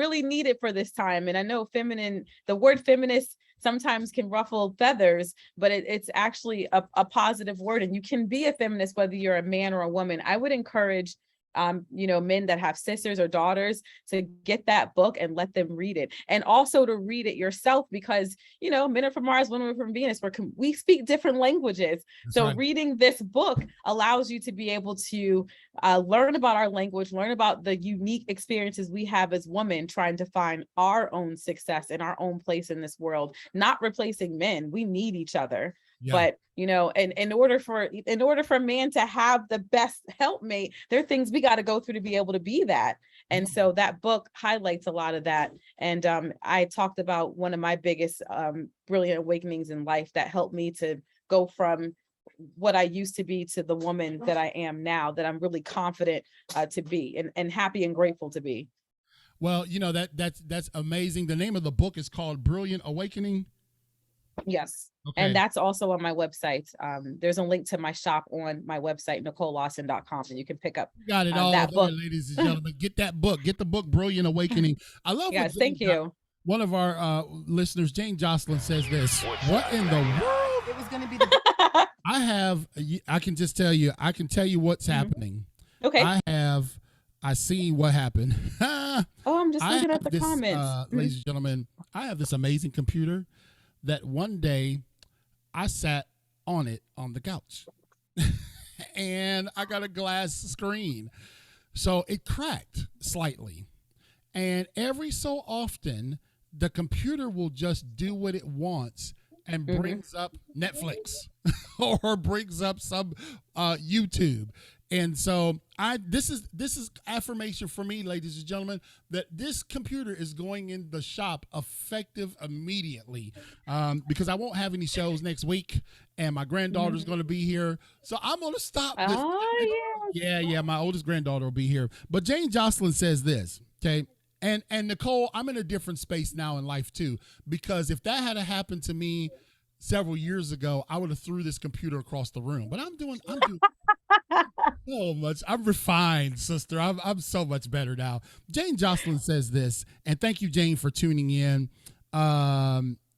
for this time. And I know the word feminist sometimes can ruffle feathers, but it's actually a positive word. And you can be a feminist whether you're a man or a woman. I would encourage men that have sisters or daughters to get that book and let them read it, and also to read it yourself, because men are from Mars, women are from Venus, we speak different languages. That's so right. Reading this book allows you to be able to learn about our language, learn about the unique experiences we have as women trying to find our own success and our own place in this world, not replacing men. We need each other. Yeah. But and in order for a man to have the best helpmate, there are things we got to go through to be able to be that. And so that book highlights a lot of that. And I talked about one of my biggest brilliant awakenings in life that helped me to go from what I used to be to the woman that I am now, that I'm really confident to be and happy and grateful to be. Well, that's amazing. The name of the book is called Brilliant Awakening. Yes. Okay. And that's also on my website. There's a link to my shop on my website, NicoleLawson.com, and you can pick up got it all that there, book. Ladies and gentlemen. Get that book. Get the book, Brilliant Awakening. I love it. Yes, thank you. One of our listeners, Jane Jocelyn, says this: what in the world, it was going to be the I can just tell you, I can tell you what's happening. Okay. I see what happened. Oh, I'm just looking at the comments. Ladies and gentlemen, I have this amazing computer that one day I sat on it on the couch and I got a glass screen. So it cracked slightly. And every so often, the computer will just do what it wants and brings up Netflix or brings up some YouTube. And so this is affirmation for me, ladies and gentlemen, that this computer is going in the shop effective immediately, because I won't have any shows next week, and my granddaughter's going to be here. So I'm going to stop this. Oh, Yeah, my oldest granddaughter will be here. But Jane Jocelyn says this, okay? And Nicole, I'm in a different space now in life too, because if that had happened to me several years ago, I would have threw this computer across the room. But I'm doing so much. I'm refined, sister. I'm so much better now. Jane Jocelyn says this, and thank you, Jane, for tuning in.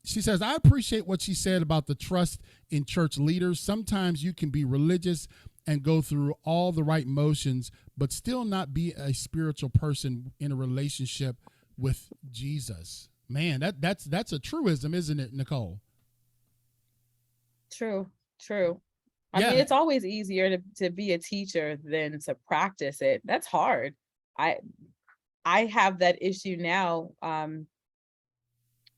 She says, I appreciate what she said about the trust in church leaders. Sometimes you can be religious and go through all the right motions, but still not be a spiritual person in a relationship with Jesus. Man, that's a truism, isn't it, Nicole? True. I mean, it's always easier to be a teacher than to practice it. That's hard. I have that issue now,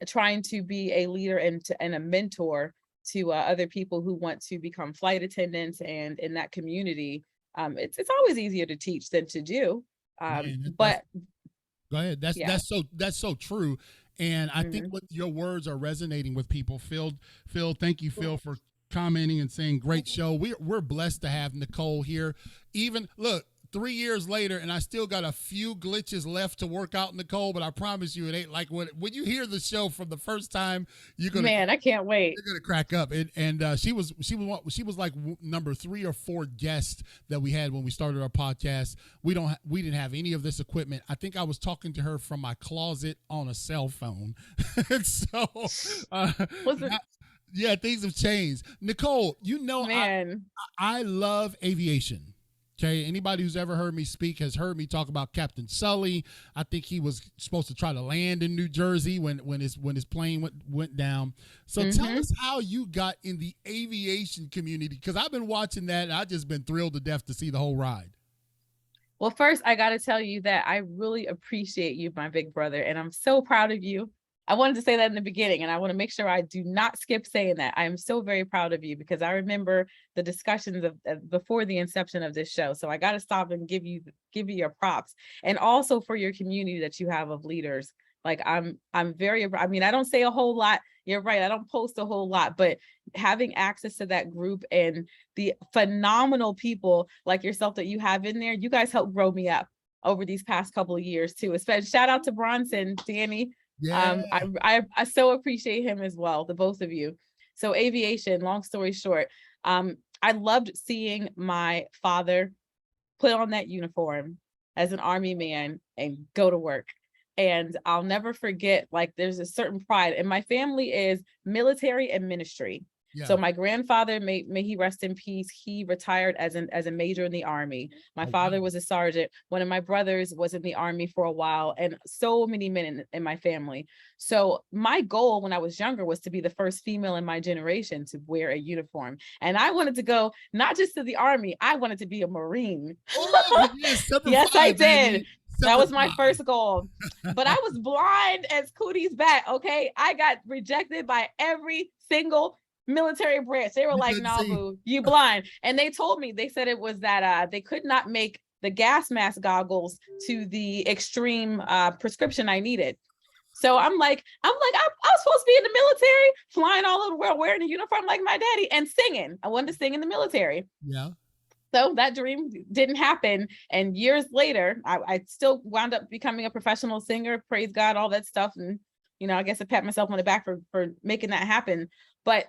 trying to be a leader and a mentor to other people who want to become flight attendants, and in that community, it's always easier to teach than to do. But go ahead. That's so true. And I think what your words are resonating with people. Phil, thank you, Phil, for commenting and saying great show. We're blessed to have Nicole here. Even look, 3 years later, and I still got a few glitches left to work out, Nicole, but I promise you it ain't like when you hear the show from the first time, man, I can't wait. You're gonna crack up. And she was like number 3 or 4 guests that we had when we started our podcast. We didn't have any of this equipment. I think I was talking to her from my closet on a cell phone. And so yeah, things have changed. Nicole, man, I love aviation. Okay, anybody who's ever heard me speak has heard me talk about Captain Sully. I think he was supposed to try to land in New Jersey when his plane went down. So tell us how you got in the aviation community, because I've been watching that and I've just been thrilled to death to see the whole ride. Well, first, I got to tell you that I really appreciate you, my big brother, and I'm so proud of you. I wanted to say that in the beginning, and I want to make sure I do not skip saying that. I am so very proud of you, because I remember the discussions of before the inception of this show. So I got to stop and give you your props, and also for your community that you have of leaders. Like I mean, I don't say a whole lot. You're right. I don't post a whole lot, but having access to that group and the phenomenal people like yourself that you have in there, you guys helped grow me up over these past couple of years too. Especially shout out to Bronson, Danny. Yeah. I so appreciate him as well, the both of you. So aviation, long story short, I loved seeing my father put on that uniform as an Army man and go to work. And I'll never forget, like, there's a certain pride, and my family is military and ministry. Yeah. So my grandfather, may he rest in peace, he retired as a major in the Army. My father was a sergeant. One of my brothers was in the Army for a while, and so many men in my family. So my goal when I was younger was to be the first female in my generation to wear a uniform. And I wanted to go not just to the Army, I wanted to be a Marine. Oh, yes, I did. That was my first goal. But I was blind as cooties bat, okay? I got rejected by every single military branch. They were like, "No, boo, you blind." And they told me, they said it was that they could not make the gas mask goggles to the extreme prescription I needed. So I'm like, I was supposed to be in the military, flying all over the world, wearing a uniform like my daddy and singing. I wanted to sing in the military. Yeah. So that dream didn't happen. And years later, I still wound up becoming a professional singer, praise God, all that stuff. And, I guess I pat myself on the back for making that happen. But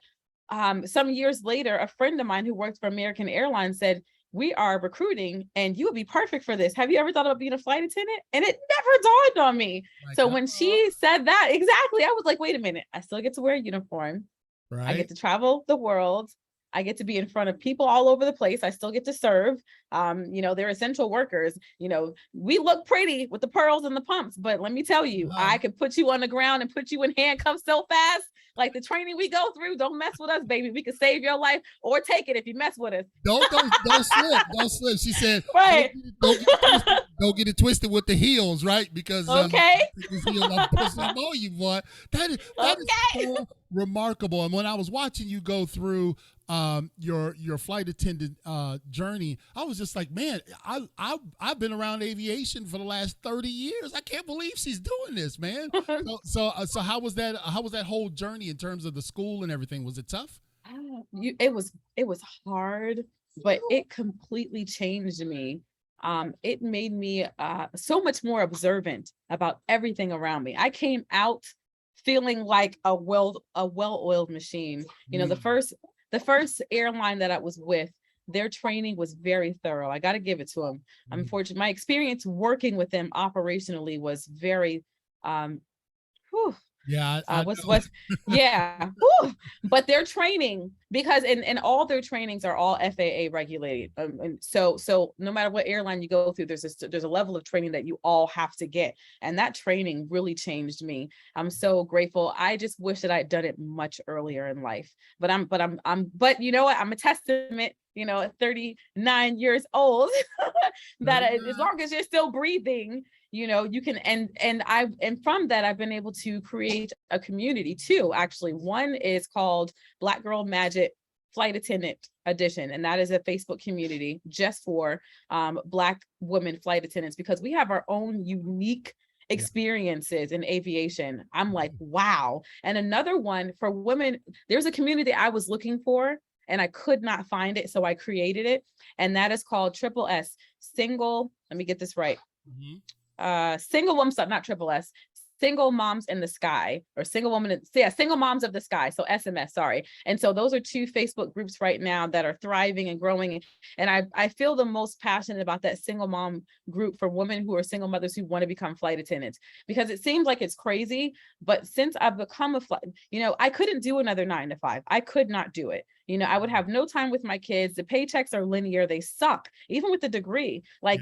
some years later, a friend of mine who worked for American Airlines said, "We are recruiting and you would be perfect for this. Have you ever thought about being a flight attendant?" And it never dawned on me. So when she said that, exactly, I was like, wait a minute, I still get to wear a uniform. I get Right. to travel the world. I get to be in front of people all over the place. I still get to serve. They're essential workers. We look pretty with the pearls and the pumps, but let me tell you, I could put you on the ground and put you in handcuffs so fast. Like the training we go through, don't mess with us, baby. We can save your life or take it if you mess with us. Don't slip. Don't slip. She said, Right. don't get it twisted with the heels, right? Because Okay. this heel I'm pushing up on you, boy. That is so remarkable. And when I was watching you go through your flight attendant journey, I was just like, man, I've been around aviation for the last 30 years. I can't believe she's doing this, man. So how was that whole journey in terms of the school and everything? Was it tough? It was hard, but it completely changed me. It made me so much more observant about everything around me. I came out feeling like a well-oiled machine. The first airline that I was with, their training was very thorough. I got to give it to them. Unfortunately, my experience working with them operationally was very, Yeah, yeah. But their training, because and all their trainings are all FAA regulated. And so no matter what airline you go through, there's a level of training that you all have to get. And that training really changed me. I'm so grateful. I just wish that I'd done it much earlier in life. But you know what? I'm a testament, at 39 years old, that as long as you're still breathing, you can, and from that, I've been able to create a community too. Actually, one is called Black Girl Magic Flight Attendant Edition. And that is a Facebook community just for Black women flight attendants, because we have our own unique experiences in aviation. I'm like, wow. And another one for women, there's a community I was looking for and I could not find it. So I created it. And that is called Triple S, single, let me get this right. Single woman, not Triple S, Single Moms in the Sky, or Single Moms of the Sky. So SMS, sorry. And so those are two Facebook groups right now that are thriving and growing. And I feel the most passionate about that single mom group for women who are single mothers who want to become flight attendants, because it seems like it's crazy. But since I've become a flight, I couldn't do another 9 to 5. I could not do it. I would have no time with my kids. The paychecks are linear. They suck, even with the degree. Like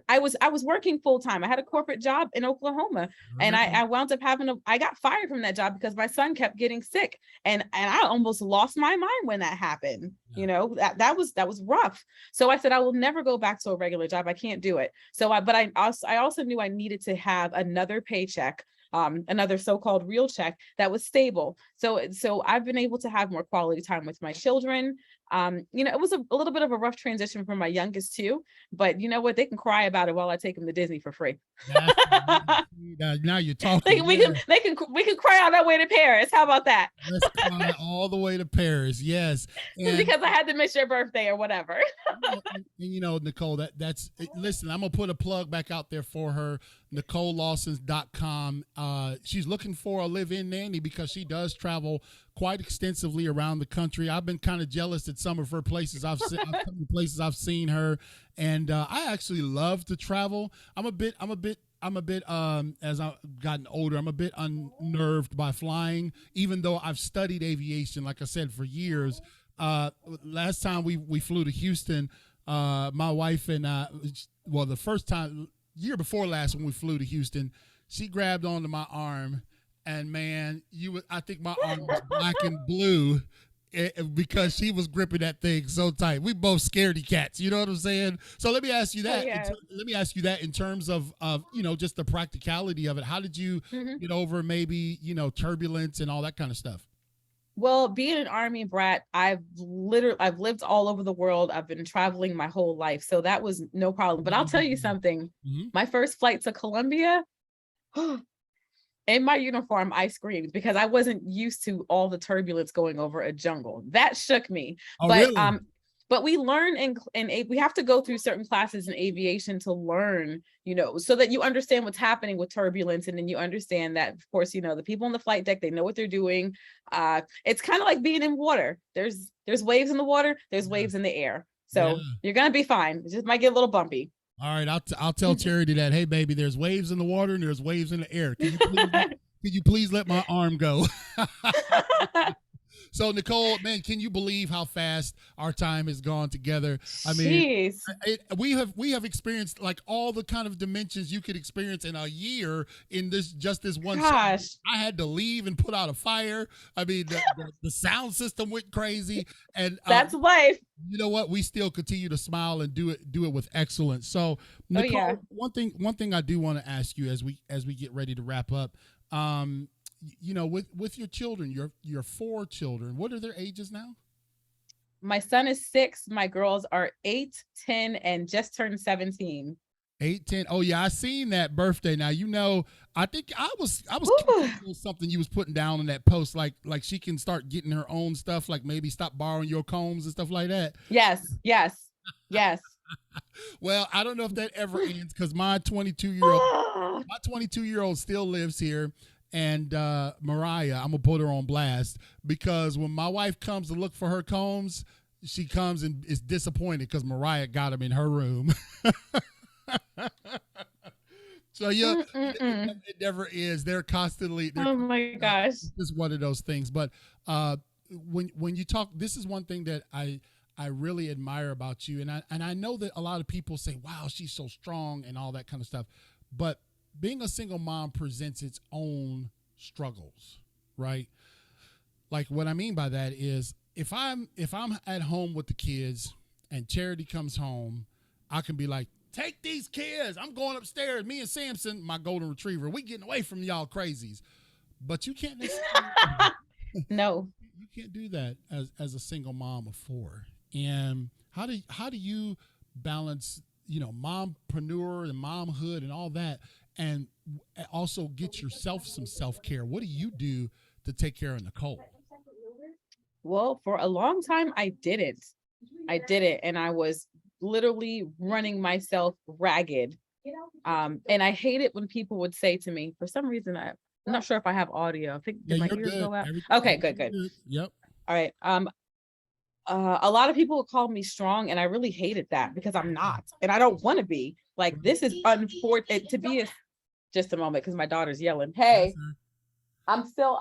I was working full time. I had a corporate job in Oklahoma, and I wound up I got fired from that job because my son kept getting sick, and I almost lost my mind when that happened. That was rough. So I said, I will never go back to a regular job. I can't do it. But I also knew I needed to have another paycheck, another so-called real check that was stable. So I've been able to have more quality time with my children. It was a little bit of a rough transition for my youngest too, but you know what? They can cry about it while I take them to Disney for free. Now you're talking. We can cry on our way to Paris. How about that? Let's cry all the way to Paris. Yes. And because I had to miss your birthday or whatever. Nicole, that's listen, I'm gonna put a plug back out there for her, NicoleLawson.com. She's looking for a live-in nanny because she does travel quite extensively around the country. I've been kind of jealous at some of her places. I've seen her, and I actually love to travel. I'm a bit as I've gotten older, I'm a bit unnerved by flying, even though I've studied aviation, like I said, for years. Last time we flew to Houston, my wife and the first time, year before last, when we flew to Houston, she grabbed onto my arm, and man, I think my arm was black and blue because she was gripping that thing so tight. We both scaredy cats, you know what I'm saying? So let me ask you that. Let me ask you that in terms of just the practicality of it. How did you get over maybe turbulence and all that kind of stuff? Well, being an Army brat, I've lived all over the world. I've been traveling my whole life, so that was no problem. But I'll tell you something. My first flight to Colombia, in my uniform, I screamed because I wasn't used to all the turbulence going over a jungle. That shook me. Oh, but really? But we learn we have to go through certain classes in aviation to learn, so that you understand what's happening with turbulence. And then you understand that, of course, the people on the flight deck, they know what they're doing. It's kind of like being in water. There's waves in the water, there's waves in the air. So you're going to be fine. It just might get a little bumpy. All right. I'll tell Charity that, hey, baby, there's waves in the water and there's waves in the air. Could you please let my arm go? So Nicole, man, can you believe how fast our time has gone together? I mean, Jeez. we have experienced like all the kind of dimensions you could experience in a year in this one show. Gosh. I had to leave and put out a fire. I mean, the sound system went crazy, and That's life. you know what? We still continue to smile and do it with excellence. So, Nicole, yeah. one thing I do want to ask you as we get ready to wrap up, you know, with your children, your 4 children, what are their ages now? My son is 6. My girls are 8, 10, and just turned 17. 8, 10. Oh yeah, I seen that birthday. Now, you know, I think I was Ooh. something you was putting down in that post, like she can start getting her own stuff, like maybe stop borrowing your combs and stuff like that. Yes. Well, I don't know if that ever ends, because my 22-year-old still lives here. And Mariah, I'm gonna put her on blast, because when my wife comes to look for her combs, she comes and is disappointed because Mariah got them in her room. So yeah, it never is. They're constantly. Oh my gosh! It's just one of those things. But when you talk, this is one thing that I really admire about you, and I know that a lot of people say, "Wow, she's so strong" and all that kind of stuff. But being a single mom presents its own struggles, right? Like, what I mean by that is, if I'm at home with the kids and Charity comes home, I can be like, take these kids, I'm going upstairs. Me and Samson, my golden retriever, we getting away from y'all crazies. But you can't necessarily No. you can't do that as a single mom of 4. And how do you balance, you know, mompreneur and momhood and all that, and also get yourself some self-care? What do you do to take care of Nicole? Well, for a long time, I didn't. And I was literally running myself ragged. And I hate it when people would say to me, for some reason, I'm not sure if I have audio. I think, did my you're ears good. go out? Okay, good. Yep. All right. A lot of people would call me strong, and I really hated that, because I'm not, and I don't want to be. Like, this is unfortunate to be. Just a moment, because my daughter's yelling. Hey, I'm still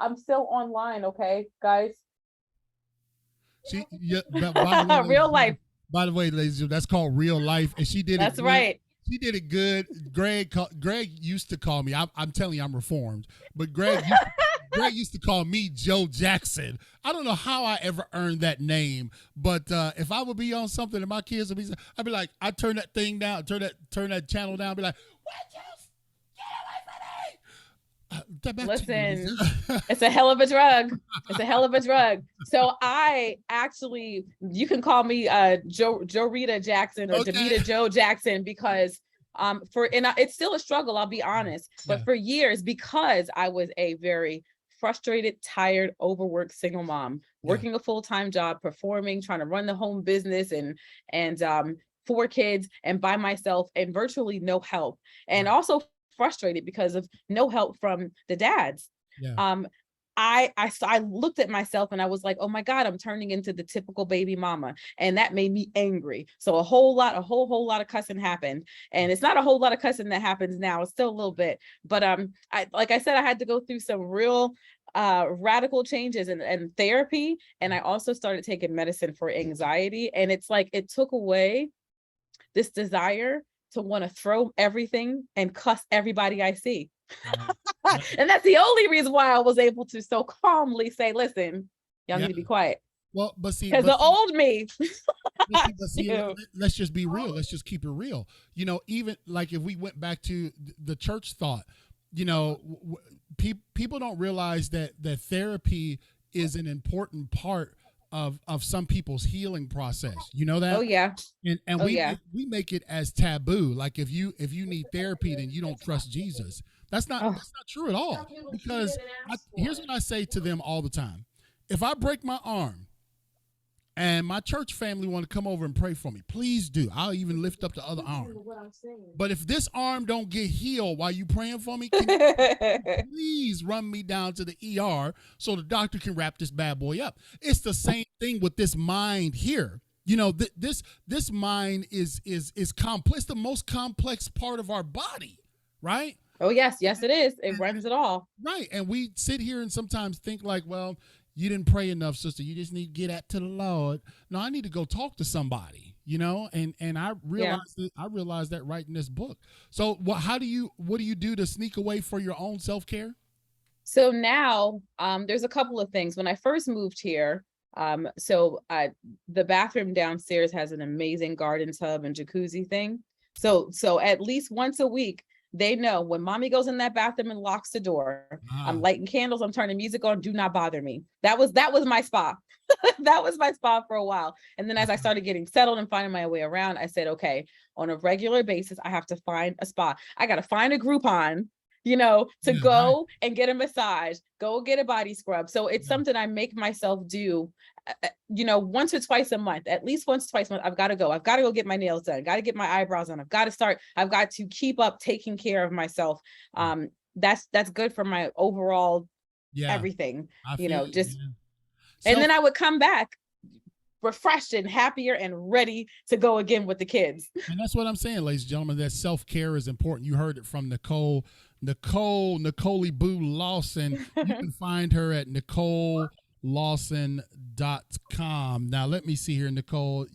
online. Okay, guys. Real life. By the way, ladies, that's called real life, and she did it. That's right. She did it good. Greg used to call me. I'm telling you, I'm reformed. But Greg used to call me Joe Jackson. I don't know how I ever earned that name, but if I would be on something and my kids would be, I'd be like, I'd turn that thing down, turn that channel down, be like, what? Listen, it's a hell of a drug. So I actually, you can call me Joe Rita Jackson or Davita Joe Jackson, because it's still a struggle, I'll be honest. But for years, because I was a very frustrated, tired, overworked single mom, working a full-time job, performing, trying to run the home business and 4 kids and by myself, and virtually no help. And also frustrated because of no help from the dads. I looked at myself and I was like, oh my God, I'm turning into the typical baby mama. And that made me angry. So a whole lot of cussing happened. And it's not a whole lot of cussing that happens now. It's still a little bit, but like I said, I had to go through some real radical changes and therapy. And I also started taking medicine for anxiety. And it's like, it took away this desire to want to throw everything and cuss everybody I see. And that's the only reason why I was able to so calmly say, listen, y'all need to be quiet. Well, but see, because the old me. Let's just be real. Let's just keep it real. You know, even like if we went back to the church thought, you know, people don't realize that therapy is an important part of some people's healing process. You know that? Oh yeah. And we make it as taboo. Like if you need therapy, then you don't trust Jesus. That's not true at all. Because here's what I say to them all the time. If I break my arm and my church family want to come over and pray for me, please do. I'll even lift up the other arm. But if this arm don't get healed while you praying for me, can you please run me down to the ER so the doctor can wrap this bad boy up? It's the same thing with this mind here. You know, this mind is complex, the most complex part of our body, right? Oh yes, it is. It runs it all. Right. And we sit here and sometimes think like, well, you didn't pray enough, sister. You just need to get at to the Lord. No, I need to go talk to somebody, and I realized that writing this book. So what do you do to sneak away for your own self-care? So now there's a couple of things. When I first moved here, the bathroom downstairs has an amazing garden tub and jacuzzi thing. So at least once a week, they know when mommy goes in that bathroom and locks the door, I'm lighting candles, I'm turning music on, do not bother me. That was my spa. That was my spa for a while. And then as I started getting settled and finding my way around, I said, okay, on a regular basis, I have to find a spa. I got to find a Groupon, to go and get a massage, go get a body scrub. So it's something I make myself do, once or twice a month, at least once or twice a month. I've got to go get my nails done. Got to get my eyebrows done. I've got to keep up taking care of myself. That's good for my overall everything, and then I would come back refreshed and happier and ready to go again with the kids. And that's what I'm saying, ladies and gentlemen, that self-care is important. You heard it from Nicoleboo Lawson. You can find her at NicolesLawson.com. Now, let me see here, Nicole.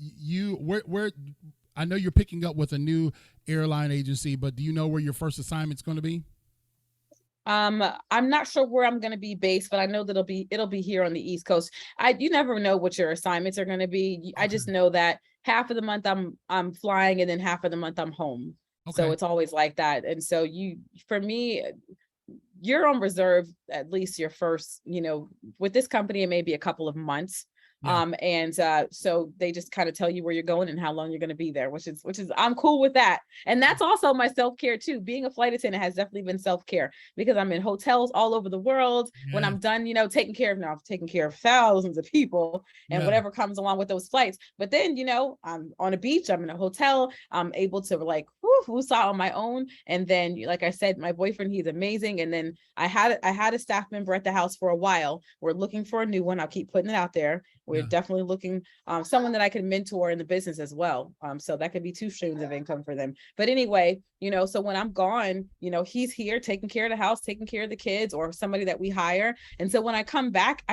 Where I know you're picking up with a new airline agency, but do you know where your first assignment's going to be? I'm not sure where I'm going to be based, but I know that it'll be here on the East Coast. You never know what your assignments are going to be. Okay. I just know that half of the month I'm flying, and then half of the month I'm home. Okay. So it's always like that. And so for me, you're on reserve at least your first, with this company, it may be a couple of months. Yeah. So they just kind of tell you where you're going and how long you're going to be there, which is I'm cool with that. And that's also my self-care too. Being a flight attendant has definitely been self-care because I'm in hotels all over the world. Yeah. When I'm done, I've taken care of thousands of people and whatever comes along with those flights. But then, I'm on a beach, I'm in a hotel, I'm able to woosah on my own. And then, like I said, my boyfriend, he's amazing. And then I had a staff member at the house for a while. We're looking for a new one. I'll keep putting it out there. We're definitely looking someone that I can mentor in the business as well. So that could be 2 streams of income for them. But anyway, so when I'm gone, he's here taking care of the house, taking care of the kids, or somebody that we hire. And so when I come back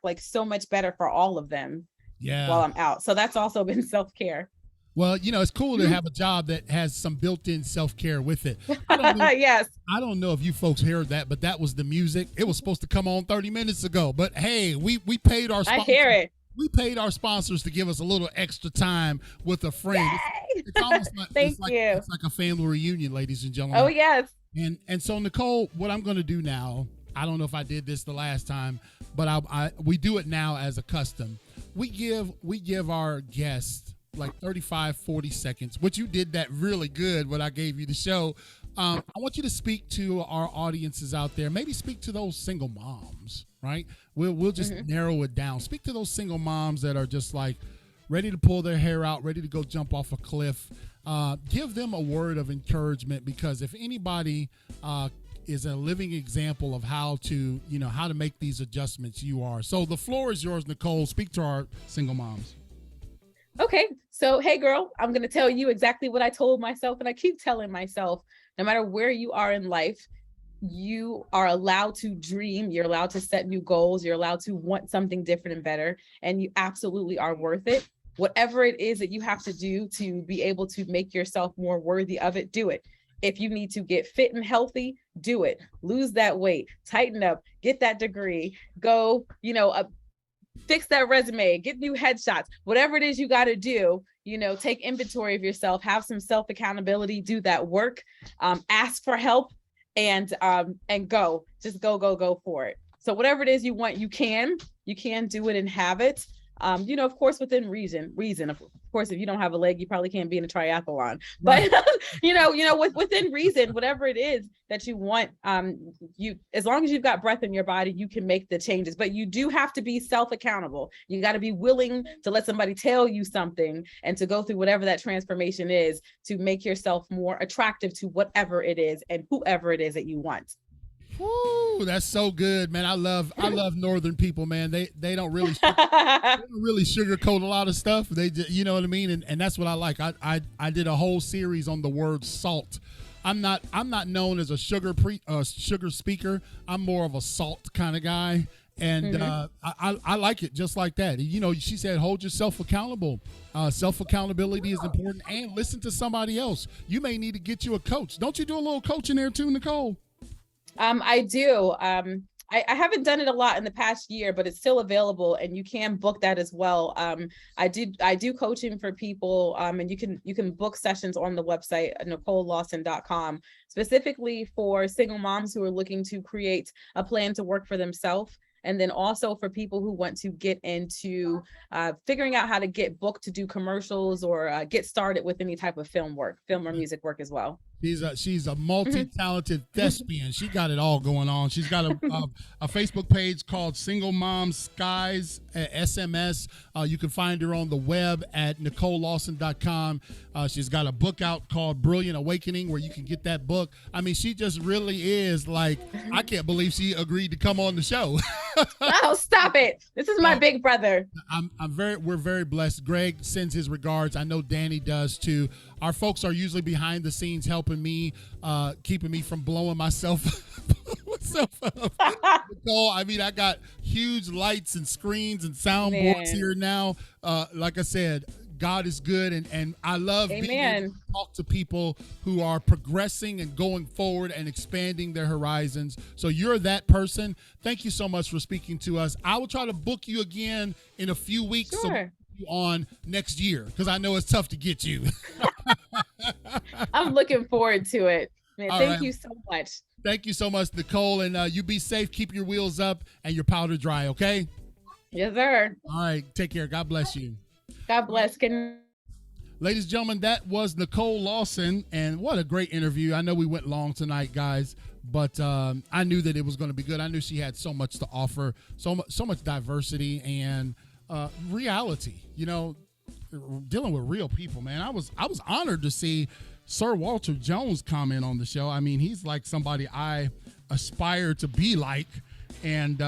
like so much better for all of them while I'm out. So that's also been self-care. Well, it's cool to have a job that has some built-in self-care with it. I don't know, yes. I don't know if you folks heard that, but that was the music. It was supposed to come on 30 minutes ago. But hey, we paid our sponsors. I hear it. We paid our sponsors to give us a little extra time with a friend. It's almost like it's like a family reunion, ladies and gentlemen. Oh, yes. And so, Nicole, what I'm going to do now, I don't know if I did this the last time, but we do it now as a custom. We give our guests like 35, 40 seconds, which you did that really good when I gave you the show. I want you to speak to our audiences out there. Maybe speak to those single moms, right? We'll just narrow it down. Speak to those single moms that are just like ready to pull their hair out, ready to go jump off a cliff. Give them a word of encouragement, because if anybody is a living example of how to make these adjustments, you are. So the floor is yours, Nicole. Speak to our single moms. Okay. So, hey girl, I'm going to tell you exactly what I told myself. And I keep telling myself, no matter where you are in life, you are allowed to dream. You're allowed to set new goals. You're allowed to want something different and better. And you absolutely are worth it. Whatever it is that you have to do to be able to make yourself more worthy of it, do it. If you need to get fit and healthy, do it. Lose that weight, tighten up, get that degree, go, fix that resume, get new headshots, whatever it is you got to do, take inventory of yourself, have some self accountability, do that work, ask for help, and go for it. So whatever it is you want, you can do it and have it. Of course, within reason. Of course, if you don't have a leg, you probably can't be in a triathlon. But within reason, whatever it is that you want, as long as you've got breath in your body, you can make the changes. But you do have to be self-accountable. You got to be willing to let somebody tell you something and to go through whatever that transformation is to make yourself more attractive to whatever it is and whoever it is that you want. Woo, that's so good, man. I love Northern people, man. They don't really sugarcoat a lot of stuff. They just, you know what I mean? And that's what I like. I did a whole series on the word salt. I'm not known as a sugar speaker. I'm more of a salt kind of guy. And I like it just like that. You know, she said, hold yourself accountable. Self accountability is important, and listen to somebody else. You may need to get you a coach. Don't you do a little coaching there too, Nicole? I do. I haven't done it a lot in the past year, but it's still available, and you can book that as well. I do coaching for people, and you can book sessions on the website NicoleLawson.com, specifically for single moms who are looking to create a plan to work for themselves. And then also for people who want to get into figuring out how to get booked to do commercials or get started with any type of film or music work as well. She's a multi-talented thespian. She got it all going on. She's got a Facebook page called Single Mom Skies SMS. You can find her on the web at NicoleLawson.com. She's got a book out called Brilliant Awakening, where you can get that book. I mean, she just really is like, I can't believe she agreed to come on the show. Oh, stop it. This is my big brother. We're very blessed. Greg sends his regards. I know Danny does too. Our folks are usually behind the scenes helping me, keeping me from blowing myself up. Nicole, I mean, I got huge lights and screens and soundboards here now. Like I said, God is good, and I love being able to talk to people who are progressing and going forward and expanding their horizons. So you're that person. Thank you so much for speaking to us. I will try to book you again in a few weeks. Sure. So we'll you on next year, because I know it's tough to get you. I'm looking forward to it. Man, thank you so much. Thank you so much, Nicole, and you be safe. Keep your wheels up and your powder dry, okay? Yes, sir. All right, take care. God bless you. God bless. Ladies and gentlemen, that was Nicole Lawson, and what a great interview. I know we went long tonight, guys, but I knew that it was going to be good. I knew she had so much to offer, so much diversity and reality, you know, dealing with real people, man. I was honored to see Sir Walter Jones comment on the show. I mean, he's like somebody I aspire to be like, and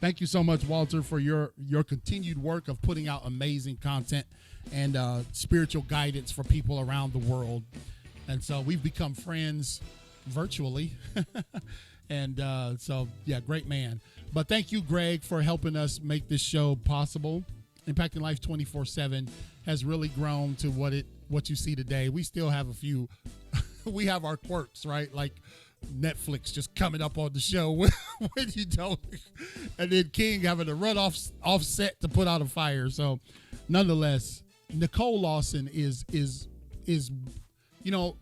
thank you so much, Walter, for your continued work of putting out amazing content and spiritual guidance for people around the world. And so we've become friends virtually. And so, yeah, great man. But thank you, Greg, for helping us make this show possible. Impacting Life 24/7 has really grown to what you see today. We still have a few, we have our quirks, right? Like Netflix just coming up on the show when you don't, and then King having to run off set to put out a fire. So nonetheless, Nicole Lawson is, you know,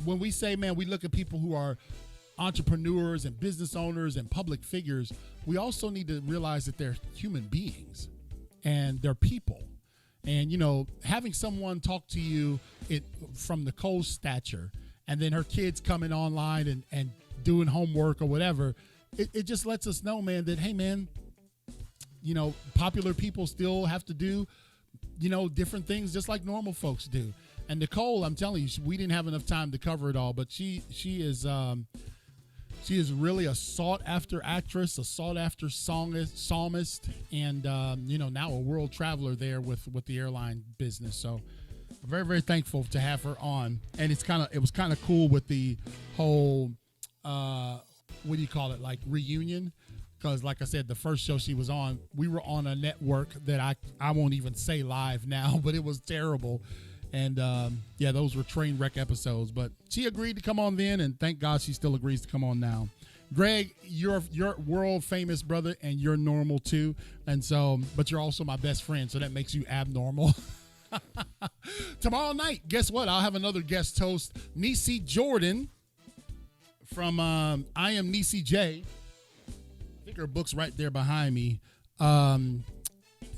when we say, man, we look at people who are entrepreneurs and business owners and public figures, we also need to realize that they're human beings and they're people. And, you know, having someone talk to you from Nicole's stature, and then her kids coming online and doing homework or whatever, it just lets us know, man, that, hey, man, you know, popular people still have to do, you know, different things just like normal folks do. And Nicole, I'm telling you, we didn't have enough time to cover it all, but she is really a sought-after actress, a sought-after psalmist, and, you know, now a world traveler there with the airline business. So very, very thankful to have her on. And it was kind of cool with the whole, what do you call it, like reunion? Because like I said, the first show she was on, we were on a network that I won't even say live now, but it was terrible. And yeah, those were train wreck episodes, but she agreed to come on then, and thank God she still agrees to come on now. Greg, you're world famous, brother, and you're normal too. And so, but you're also my best friend, so that makes you abnormal. Tomorrow night, guess what? I'll have another guest host, Niecy Jordan from I Am Niecy J. I think her book's right there behind me.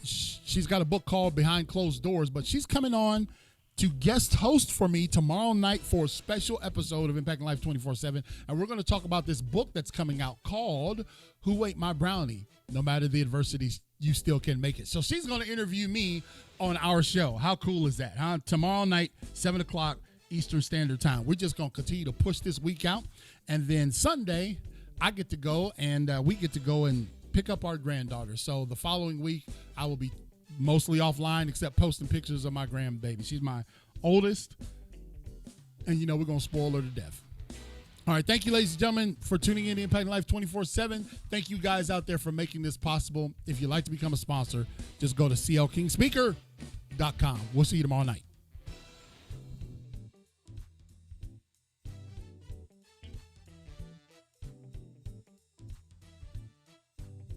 She's got a book called Behind Closed Doors, but she's coming on to guest host for me tomorrow night for a special episode of Impacting Life 24/7. And we're going to talk about this book that's coming out called Who Ate My Brownie? No matter the adversities, you still can make it. So she's going to interview me on our show. How cool is that, huh? Tomorrow night, 7 o'clock Eastern Standard Time. We're just going to continue to push this week out. And then Sunday, I get to go and we get to go and pick up our granddaughter. So the following week, I will be mostly offline except posting pictures of my grandbaby. She's my oldest, and you know we're gonna spoil her to death. All right. Thank you, ladies and gentlemen, for tuning in to Impacting Life 24/7. Thank you guys out there for making this possible. If you'd like to become a sponsor, just go to clkingspeaker.com. We'll see you tomorrow night.